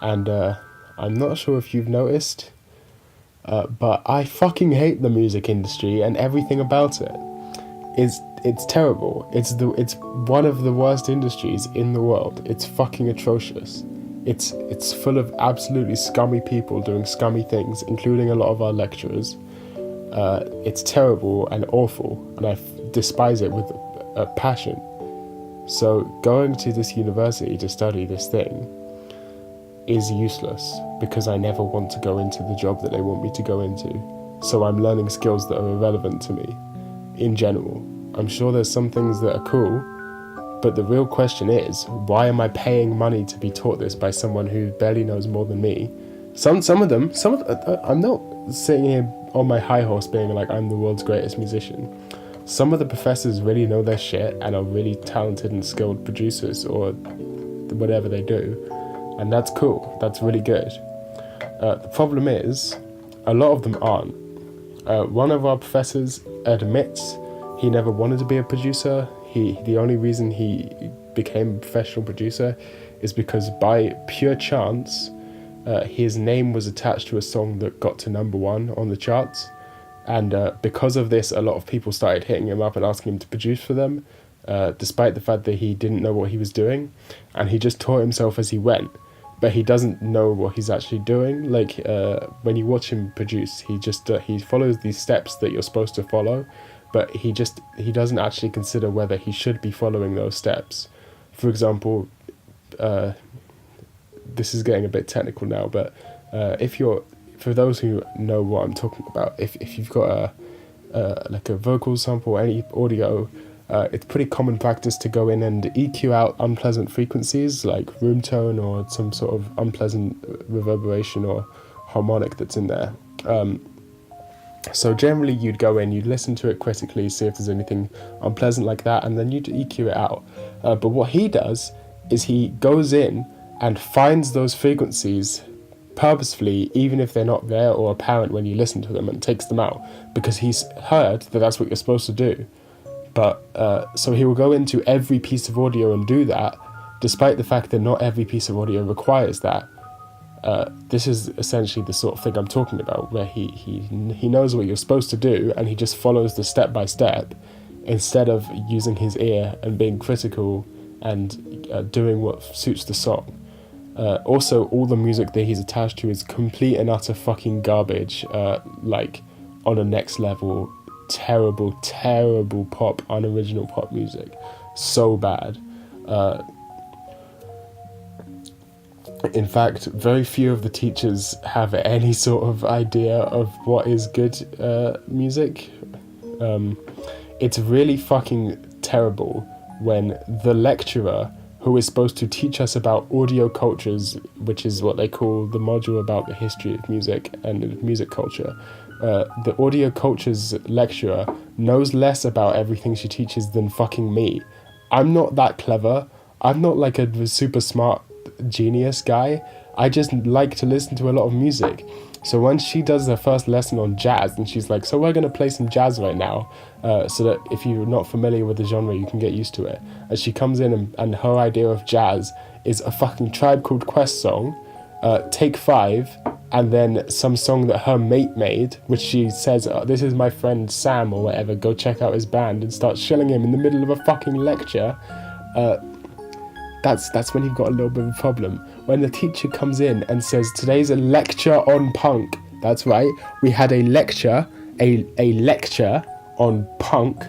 S1: And I'm not sure if you've noticed, but I fucking hate the music industry and everything about it. It's terrible. It's one of the worst industries in the world. It's fucking atrocious. It's full of absolutely scummy people doing scummy things, including a lot of our lecturers. It's terrible and awful, and I despise it with a passion. So going to this university to study this thing is useless, because I never want to go into the job that they want me to go into. So I'm learning skills that are irrelevant to me in general. I'm sure there's some things that are cool, but the real question is, why am I paying money to be taught this by someone who barely knows more than me? Some of them, I'm not sitting here on my high horse being like I'm the world's greatest musician. Some of the professors really know their shit and are really talented and skilled producers or whatever they do, and that's cool. That's really good. The problem is, a lot of them aren't. One of our professors admits he never wanted to be a producer. The only reason he became a professional producer is because by pure chance, his name was attached to a song that got to #1 on the charts. And because of this, a lot of people started hitting him up and asking him to produce for them, despite the fact that he didn't know what he was doing. And he just taught himself as he went. But he doesn't know what he's actually doing. Like, when you watch him produce, he follows these steps that you're supposed to follow, but he doesn't actually consider whether he should be following those steps. For example, this is getting a bit technical now, but for those who know what I'm talking about, if you've got a vocal sample, any audio, it's pretty common practice to go in and EQ out unpleasant frequencies like room tone or some sort of unpleasant reverberation or harmonic that's in there. So generally you'd go in, you'd listen to it critically, see if there's anything unpleasant like that, and then you'd EQ it out. But what he does is he goes in and finds those frequencies purposefully, even if they're not there or apparent when you listen to them, and takes them out, because he's heard that that's what you're supposed to do. But so he will go into every piece of audio and do that, despite the fact that not every piece of audio requires that. This is essentially the sort of thing I'm talking about, where he knows what you're supposed to do, and he just follows the step by step, instead of using his ear and being critical and doing what suits the song. Also, all the music that he's attached to is complete and utter fucking garbage, like on a next level, terrible pop, unoriginal pop music. So bad. In fact, very few of the teachers have any sort of idea of what is good music. It's really fucking terrible when the lecturer, who is supposed to teach us about audio cultures, which is what they call the module about the history of music and music culture, the audio cultures lecturer knows less about everything she teaches than fucking me. I'm not that clever. I'm not like a super smart genius guy. I just like to listen to a lot of music. So when she does her first lesson on jazz, and she's like, so we're going to play some jazz right now, so that if you're not familiar with the genre, you can get used to it. And she comes in and her idea of jazz is a fucking Tribe Called Quest song, Take 5, and then some song that her mate made, which she says, this is my friend Sam or whatever, go check out his band, and starts shilling him in the middle of a fucking lecture. That's when you've got a little bit of a problem. When the teacher comes in and says, today's a lecture on punk. That's right, we had a lecture on punk.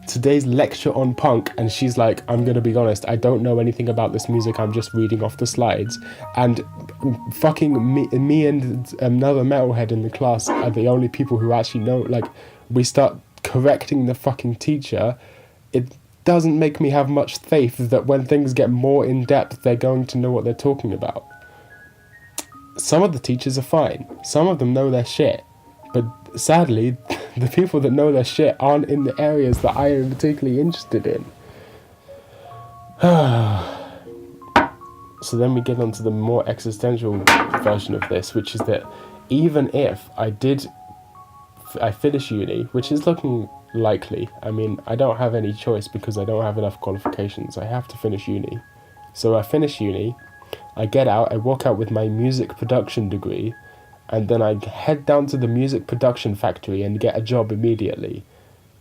S1: Today's lecture on punk, and she's like, I'm gonna be honest, I don't know anything about this music, I'm just reading off the slides. And fucking me and another metalhead in the class are the only people who actually know. Like, we start correcting the fucking teacher. It doesn't make me have much faith that when things get more in depth, they're going to know what they're talking about. Some of the teachers are fine, some of them know their shit, but sadly, the people that know their shit aren't in the areas that I am particularly interested in. So then we get on to the more existential version of this, which is that even if I finish uni, which is looking likely, I mean, I don't have any choice because I don't have enough qualifications. I have to finish uni. So I finish uni, I get out, I walk out with my music production degree, and then I head down to the music production factory and get a job immediately.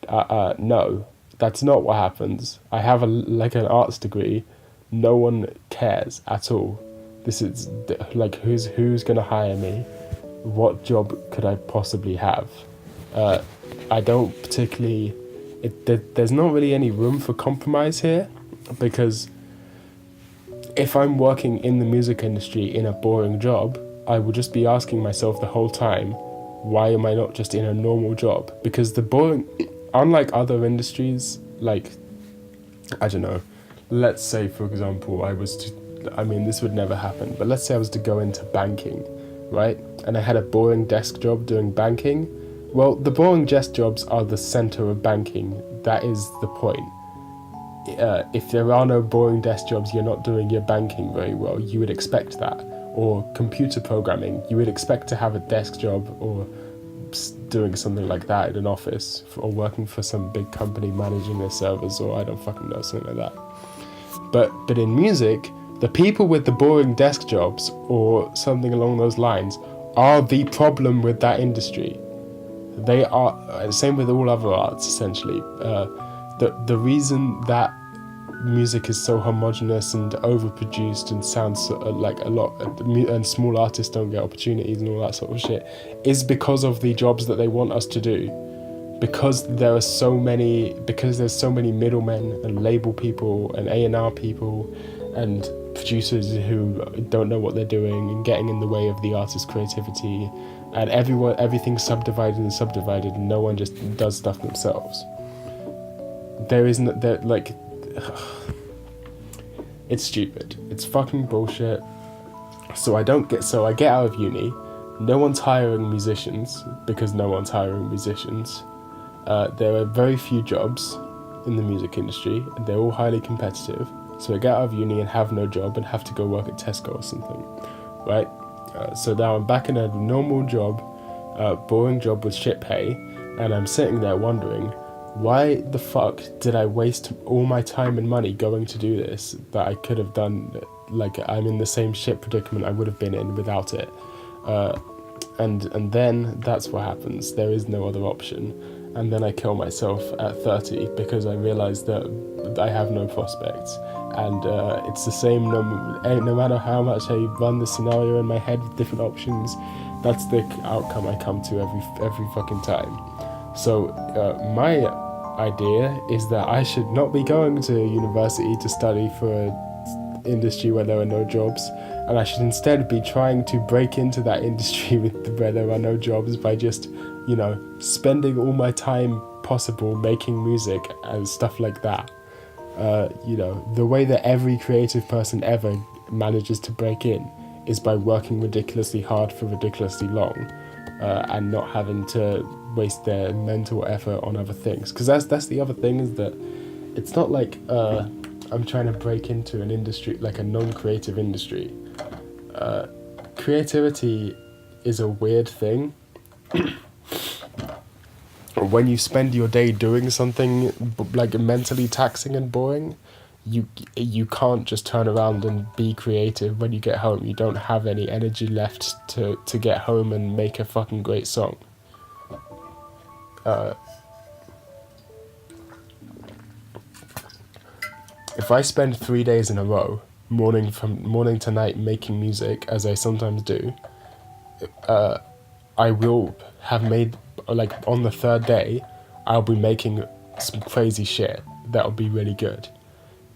S1: No, that's not what happens. I have an arts degree. No one cares at all. This is like, who's gonna hire me? What job could I possibly have? I don't particularly. There's not really any room for compromise here, because if I'm working in the music industry in a boring job, I will just be asking myself the whole time, why am I not just in a normal job? Because unlike other industries, like, I don't know, let's say, for example, this would never happen, but let's say I was to go into banking, right? And I had a boring desk job doing banking. Well, the boring desk jobs are the center of banking. That is the point. If there are no boring desk jobs, you're not doing your banking very well. You would expect that. Or computer programming, you would expect to have a desk job or doing something like that in an office, or working for some big company managing their servers, or I don't fucking know, something like that. But in music, the people with the boring desk jobs or something along those lines are the problem with that industry. They are, same with all other arts essentially. The reason that music is so homogenous and overproduced and sounds like a lot, and small artists don't get opportunities and all that sort of shit, is because of the jobs that they want us to do. Because there's so many middlemen and label people and A&R people and producers who don't know what they're doing and getting in the way of the artist's creativity, and everything's subdivided and no one just does stuff themselves. It's stupid. It's fucking bullshit. So I get out of uni. No one's hiring musicians because no one's hiring musicians. There are very few jobs in the music industry, and they're all highly competitive. So I get out of uni and have no job and have to go work at Tesco or something, right? So now I'm back in a normal job, boring job with shit pay, and I'm sitting there wondering, why the fuck did I waste all my time and money going to do this that I could have done? Like, I'm in the same shit predicament I would have been in without it. And then that's what happens. There is no other option. And then I kill myself at 30 because I realise that I have no prospects. And it's the same no matter how much I run the scenario in my head with different options, that's the outcome I come to every fucking time. So my idea is that I should not be going to university to study for an industry where there are no jobs, and I should instead be trying to break into that industry where there are no jobs by just, spending all my time possible making music and stuff like that. The way that every creative person ever manages to break in is by working ridiculously hard for ridiculously long, and not having to waste their mental effort on other things. Because that's the other thing, is that it's not like I'm trying to break into an industry, like a non-creative industry. Creativity is a weird thing. When you spend your day doing something like mentally taxing and boring, you can't just turn around and be creative when you get home. You don't have any energy left to get home and make a fucking great song. If I spend 3 days in a row, morning to night, making music, as I sometimes do, I will have made, like, on the third day, I'll be making some crazy shit that'll be really good.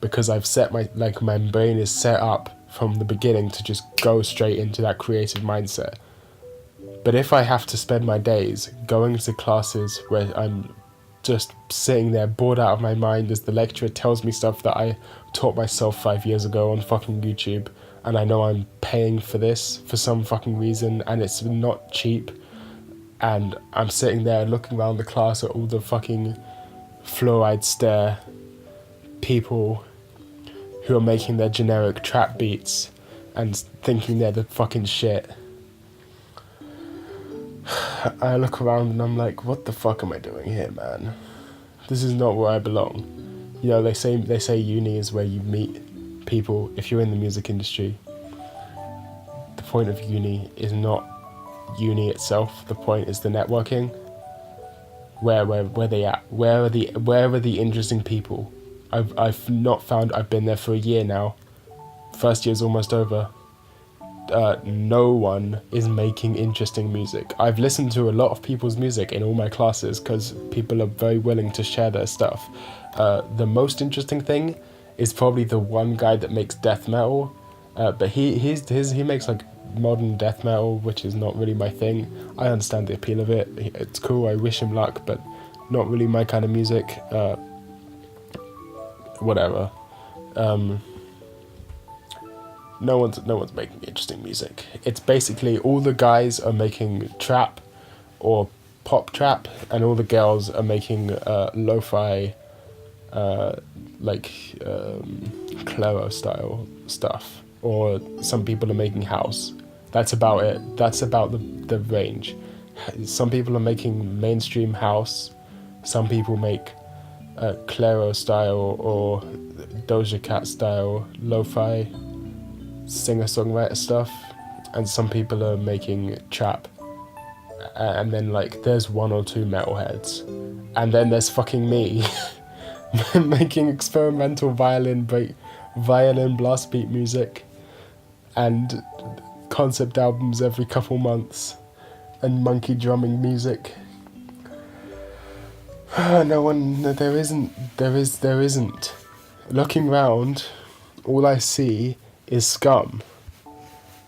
S1: Because I've set my brain is set up from the beginning to just go straight into that creative mindset. But if I have to spend my days going to classes where I'm just sitting there bored out of my mind as the lecturer tells me stuff that I taught myself 5 years ago on fucking YouTube, and I know I'm paying for this for some fucking reason, and it's not cheap, and I'm sitting there looking around the class at all the fucking fluoride stare people who are making their generic trap beats and thinking they're the fucking shit. I look around and I'm like, what the fuck am I doing here, man? This is not where I belong. You know, they say uni is where you meet people if you're in the music industry. The point of uni is not uni itself. The point is the networking. Where they at? Where are the interesting people? I've not found. I've been there for a year now. First year's almost over. No one is making interesting music. I've listened to a lot of people's music in all my classes because people are very willing to share their stuff. The most interesting thing is probably the one guy that makes death metal, but he makes like modern death metal, which is not really my thing. I understand the appeal of it. It's cool. I wish him luck, but not really my kind of music. Whatever. No one's making interesting music. It's basically all the guys are making trap or pop trap, and all the girls are making lo-fi, Claro style stuff. Or some people are making house. That's about it. That's about the range. Some people are making mainstream house. Some people make Claro style or Doja Cat style lo-fi singer-songwriter stuff, and some people are making trap, and then like there's one or two metalheads, and then there's fucking me making experimental violin blast beat music and concept albums every couple months and monkey drumming music. There isn't. Looking round, all I see is scum.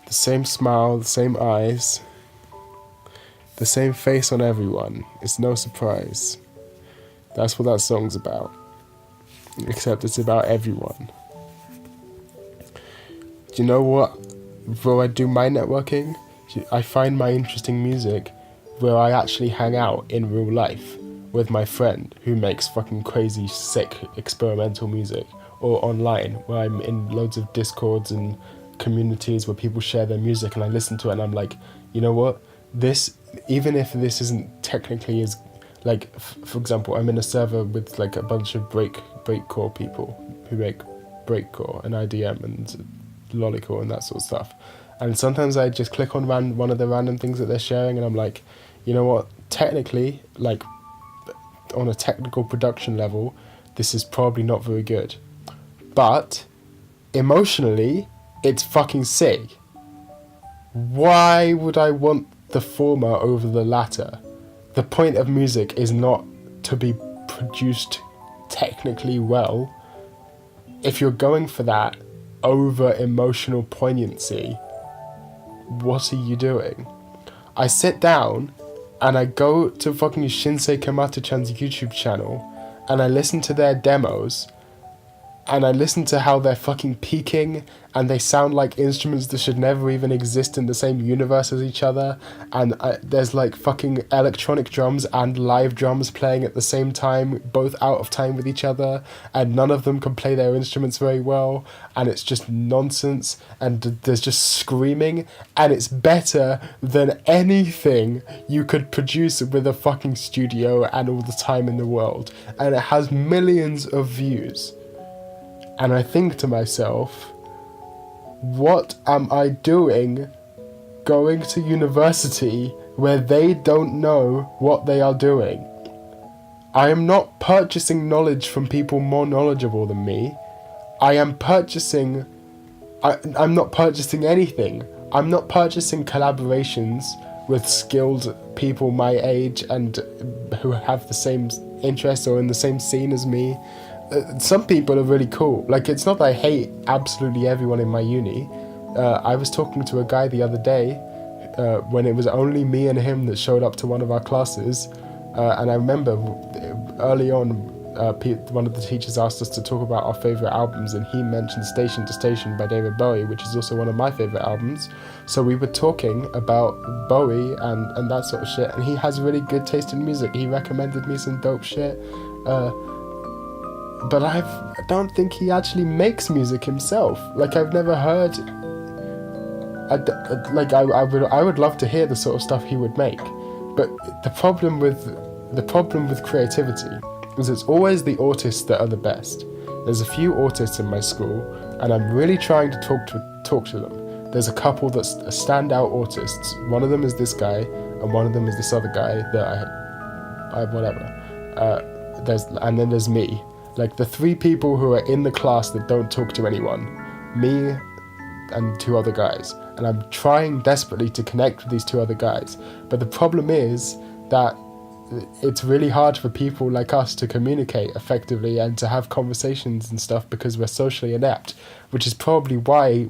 S1: The same smile, the same eyes, the same face on everyone. It's no surprise. That's what that song's about. Except it's about everyone. Do you know what? Where I do my networking, I find my interesting music where I actually hang out in real life with my friend who makes fucking crazy, sick, experimental music. Or online, where I'm in loads of Discords and communities where people share their music, and I listen to it and I'm like, you know what, this, even if this isn't technically as, like, for example, I'm in a server with like a bunch of breakcore people who make breakcore and IDM and lollycore and that sort of stuff, and sometimes I just click on one of the random things that they're sharing, and I'm like, you know what, technically, like, on a technical production level, this is probably not very good. But emotionally, it's fucking sick. Why would I want the former over the latter? The point of music is not to be produced technically well. If you're going for that over emotional poignancy, what are you doing? I sit down and I go to fucking Shinsei Kamata-chan's YouTube channel and I listen to their demos. And I listen to how they're fucking peaking, and they sound like instruments that should never even exist in the same universe as each other, and there's like fucking electronic drums and live drums playing at the same time, both out of time with each other, and none of them can play their instruments very well, and it's just nonsense, and there's just screaming, and it's better than anything you could produce with a fucking studio and all the time in the world, and it has millions of views. And I think to myself, what am I doing going to university where they don't know what they are doing? I am not purchasing knowledge from people more knowledgeable than me. I'm not purchasing anything. I'm not purchasing collaborations with skilled people my age and who have the same interests or in the same scene as me. Some people are really cool. Like, it's not that I hate absolutely everyone in my uni. I was talking to a guy the other day when it was only me and him that showed up to one of our classes. And I remember early on, one of the teachers asked us to talk about our favourite albums, and he mentioned Station to Station by David Bowie, which is also one of my favourite albums. So we were talking about Bowie and that sort of shit, and he has really good taste in music. He recommended me some dope shit. But I don't think he actually makes music himself. Like, I've never heard... I would love to hear the sort of stuff he would make. But the problem with creativity is it's always the autists that are the best. There's a few autists in my school, and I'm really trying to talk to them. There's a couple that's standout autists. One of them is this guy, and one of them is this other guy that I whatever. And then there's me. Like, the three people who are in the class that don't talk to anyone. Me and two other guys. And I'm trying desperately to connect with these two other guys. But the problem is that it's really hard for people like us to communicate effectively and to have conversations and stuff because we're socially inept, which is probably why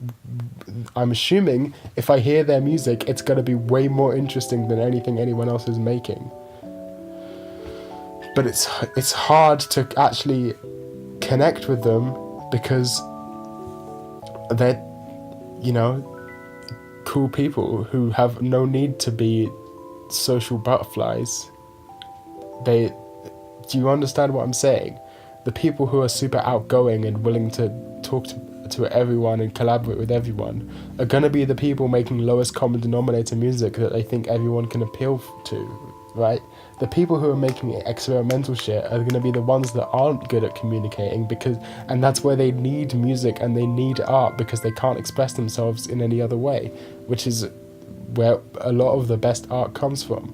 S1: I'm assuming if I hear their music, it's going to be way more interesting than anything anyone else is making. But it's hard to actually connect with them because they're, cool people who have no need to be social butterflies. Do you understand what I'm saying? The people who are super outgoing and willing to talk to everyone and collaborate with everyone are going to be the people making lowest common denominator music that they think everyone can appeal to, right? The people who are making experimental shit are going to be the ones that aren't good at communicating and that's where they need music and they need art because they can't express themselves in any other way, which is where a lot of the best art comes from,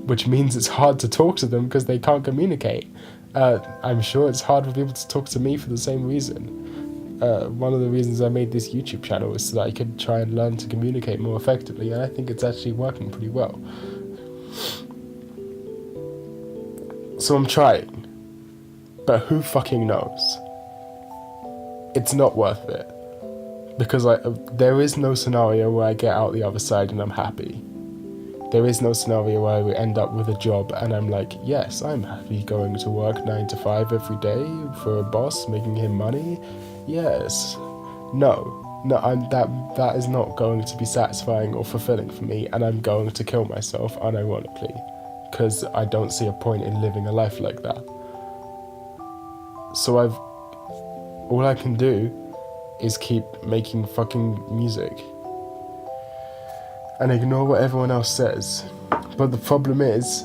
S1: which means it's hard to talk to them because they can't communicate. I'm sure it's hard for people to talk to me for the same reason. One of the reasons I made this YouTube channel is so that I could try and learn to communicate more effectively, and I think it's actually working pretty well. So I'm trying, but who fucking knows? It's not worth it, because there is no scenario where I get out the other side and I'm happy. There is no scenario where I end up with a job and I'm like, yes, I'm happy going to work 9 to 5 every day for a boss, making him money. Yes. No, that is not going to be satisfying or fulfilling for me, and I'm going to kill myself unironically, because I don't see a point in living a life like that. So all I can do is keep making fucking music and ignore what everyone else says. But the problem is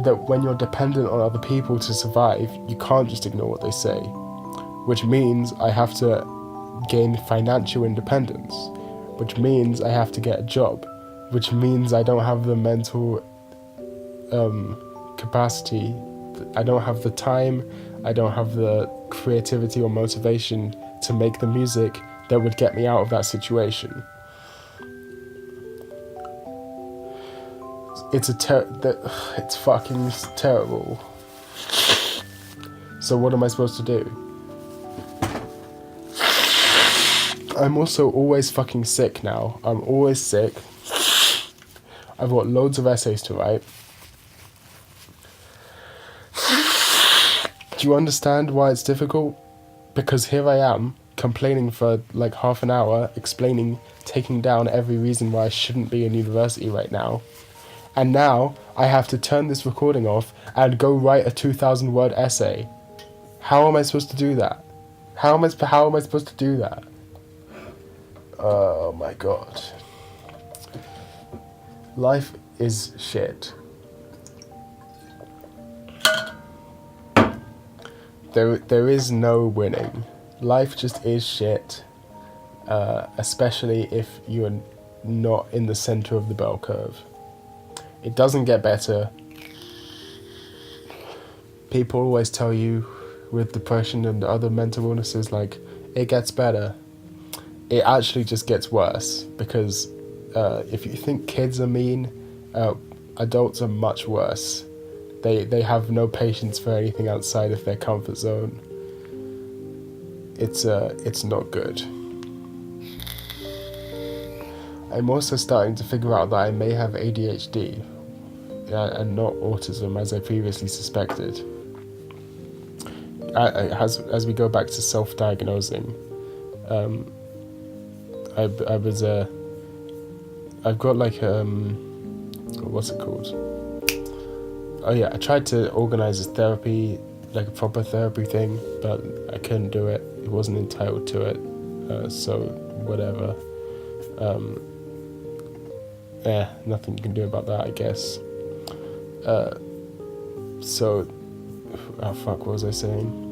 S1: that when you're dependent on other people to survive, you can't just ignore what they say, which means I have to gain financial independence, which means I have to get a job, which means I don't have the mental capacity, I don't have the time, I don't have the creativity or motivation to make the music that would get me out of that situation. It's fucking terrible. So what am I supposed to do? I'm also always fucking sick now. I'm always sick. I've got loads of essays to write. Do you understand why it's difficult? Because here I am, complaining for like half an hour, taking down every reason why I shouldn't be in university right now. And now I have to turn this recording off and go write a 2,000 word essay. How am I supposed to do that? How am I supposed to do that? Oh my god. Life is shit. There is no winning. life just is shit, especially if you're not in the center of the bell curve. It doesn't get better. People always tell you with depression and other mental illnesses, like, it gets better. It actually just gets worse, because if you think kids are mean, adults are much worse. They have no patience for anything outside of their comfort zone. It's not good. I'm also starting to figure out that I may have ADHD and not autism, as I previously suspected. As we go back to self-diagnosing, I've got like what's it called? Oh yeah, I tried to organise a therapy, like a proper therapy thing, but I couldn't do it. It wasn't entitled to it, so whatever. Nothing you can do about that, I guess. What was I saying?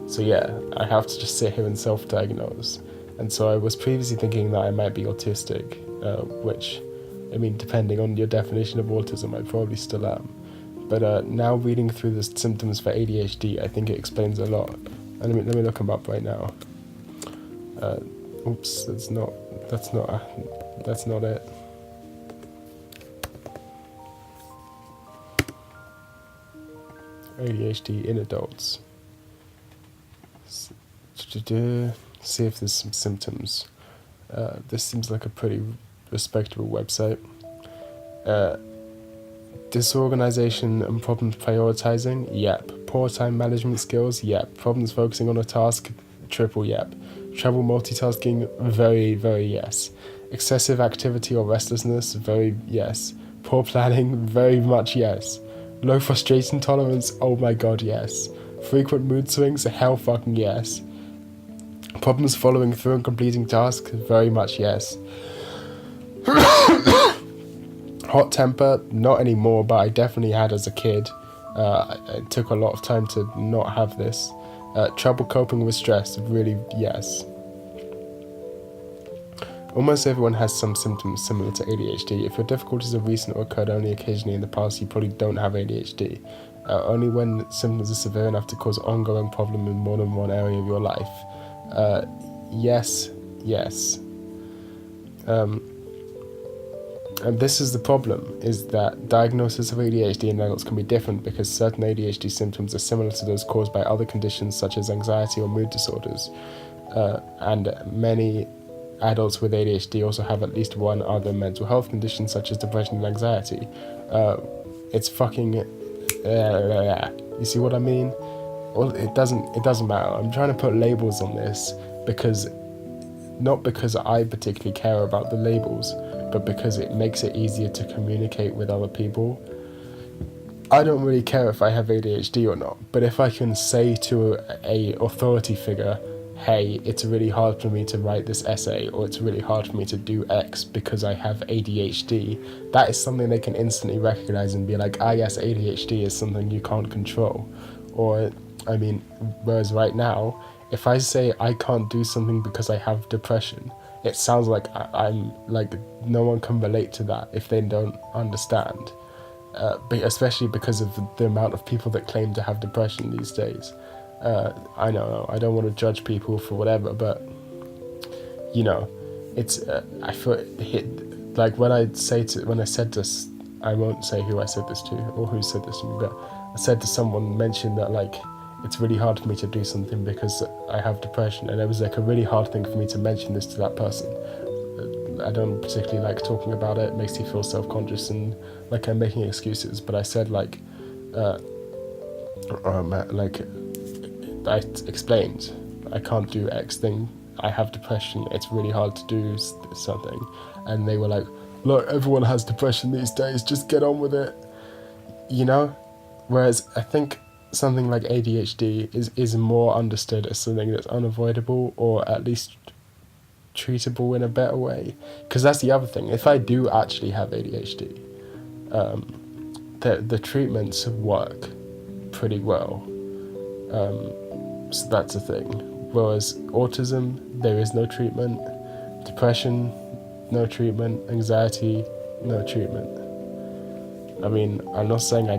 S1: So yeah, I have to just sit here and self-diagnose. And so I was previously thinking that I might be autistic, which, I mean, depending on your definition of autism, I probably still am. But now reading through the symptoms for ADHD, I think it explains a lot. And let me look them up right now. Oops, that's not it. ADHD in adults. See if there's some symptoms. This seems like a pretty respectable website. Disorganization and problems prioritizing? Yep. Poor time management skills? Yep. Problems focusing on a task? Triple yep. Trouble multitasking? Very, very yes. Excessive activity or restlessness? Very yes. Poor planning? Very much yes. Low frustration tolerance? Oh my god, yes. Frequent mood swings? Hell fucking yes. Problems following through and completing tasks? Very much yes. Hot temper? Not anymore, but I definitely had as a kid. It took a lot of time to not have this. Trouble coping with stress? Really, yes. Almost everyone has some symptoms similar to ADHD. If your difficulties are recent or occurred only occasionally in the past, you probably don't have ADHD. Only when symptoms are severe enough to cause ongoing problem in more than one area of your life. Yes. And this is the problem, is that diagnosis of ADHD in adults can be different because certain ADHD symptoms are similar to those caused by other conditions such as anxiety or mood disorders. And many adults with ADHD also have at least one other mental health condition such as depression and anxiety. It's fucking... you see what I mean? Well, it doesn't matter. I'm trying to put labels on this not because I particularly care about the labels, but because it makes it easier to communicate with other people. I don't really care if I have ADHD or not, but if I can say to a authority figure, hey, it's really hard for me to write this essay, or it's really hard for me to do X because I have ADHD, that is something they can instantly recognize and be like, yes, ADHD is something you can't control. Or, I mean, whereas right now, if I say I can't do something because I have depression, it sounds like I'm like, no one can relate to that if they don't understand. Especially because of the amount of people that claim to have depression these days. I know, I don't want to judge people for whatever, but, you know, it's, I feel, like when I said this, I won't say who I said this to, or who said this to me, but I said to someone, mentioned that, like, it's really hard for me to do something because I have depression, and it was, like, a really hard thing for me to mention this to that person. I don't particularly like talking about it. It makes you feel self-conscious and like I'm making excuses, but I said, like, I explained, I can't do X thing, I have depression, it's really hard to do something, and they were like, look, everyone has depression these days, just get on with it, you know? Whereas I think something like ADHD is more understood as something that's unavoidable, or at least treatable in a better way, because that's the other thing. If I do actually have ADHD, the treatments work pretty well. So that's the thing. Whereas autism, there is no treatment. Depression, no treatment. Anxiety, no treatment. I mean, I'm not saying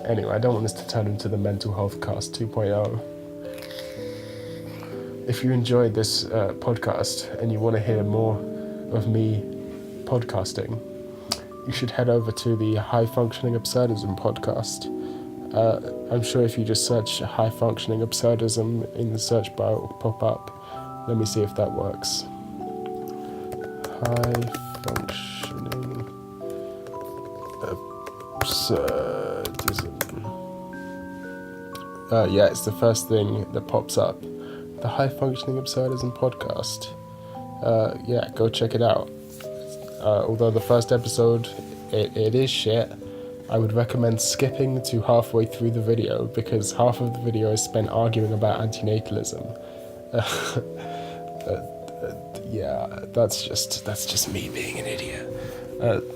S1: Anyway, I don't want this to turn into the Mental Health Cast 2.0. If you enjoyed this podcast and you want to hear more of me podcasting, you should head over to the High Functioning Absurdism podcast. I'm sure if you just search High Functioning Absurdism in the search bar, it will pop up. Let me see if that works. High Functioning Absurdism. Yeah, it's the first thing that pops up. The High Functioning Absurdism podcast. Yeah, go check it out. Although the first episode, it is shit, I would recommend skipping to halfway through the video, because half of the video is spent arguing about antinatalism. Yeah, that's just me being an idiot.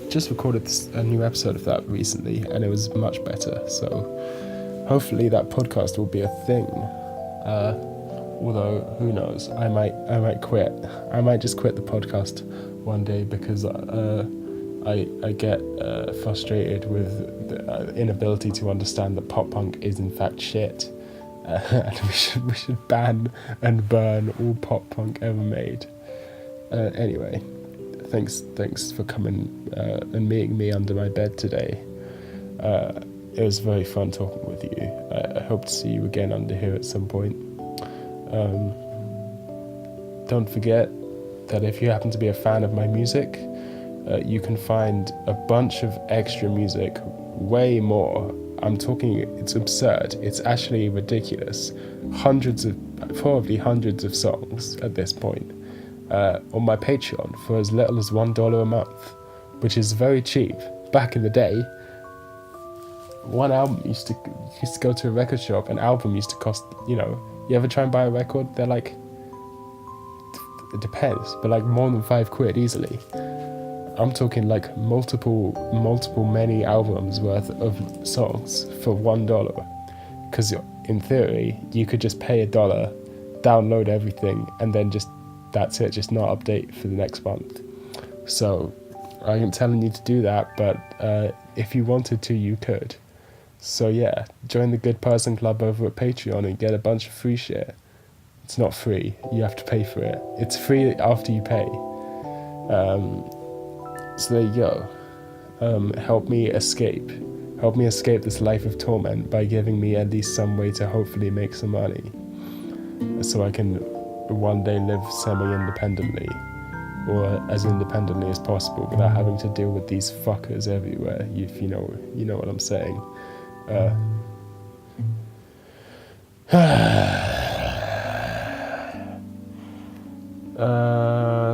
S1: Just recorded a new episode of that recently, and it was much better, so hopefully that podcast will be a thing. Although, who knows, I might quit. I might just quit the podcast one day, because I get frustrated with the inability to understand that pop punk is in fact shit. And we should ban and burn all pop punk ever made. Anyway, thanks for coming and meeting me under my bed today. It was very fun talking with you. I hope to see you again under here at some point. Don't forget that if you happen to be a fan of my music, you can find a bunch of extra music, way more. I'm talking, it's absurd. It's actually ridiculous. Probably hundreds of songs at this point, on my Patreon for as little as $1 a month, which is very cheap. Back in the day, one album used to go to a record shop, an album used to cost, you ever try and buy a record? They're like, it depends, but like more than £5 easily. I'm talking like multiple many albums worth of songs for $1. Because in theory, you could just pay $1, download everything, and then that's it, just not update for the next month. So I ain't telling you to do that, but if you wanted to, you could. So yeah, join the Good Person Club over at Patreon and get a bunch of free shit. It's not free, you have to pay for it. It's free after you pay. So there you go. Help me escape this life of torment by giving me at least some way to hopefully make some money, so I can one day live semi-independently, or as independently as possible, without having to deal with these fuckers everywhere. If you know what I'm saying.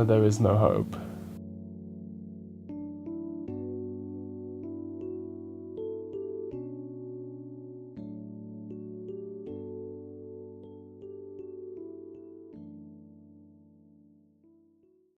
S1: There is no hope.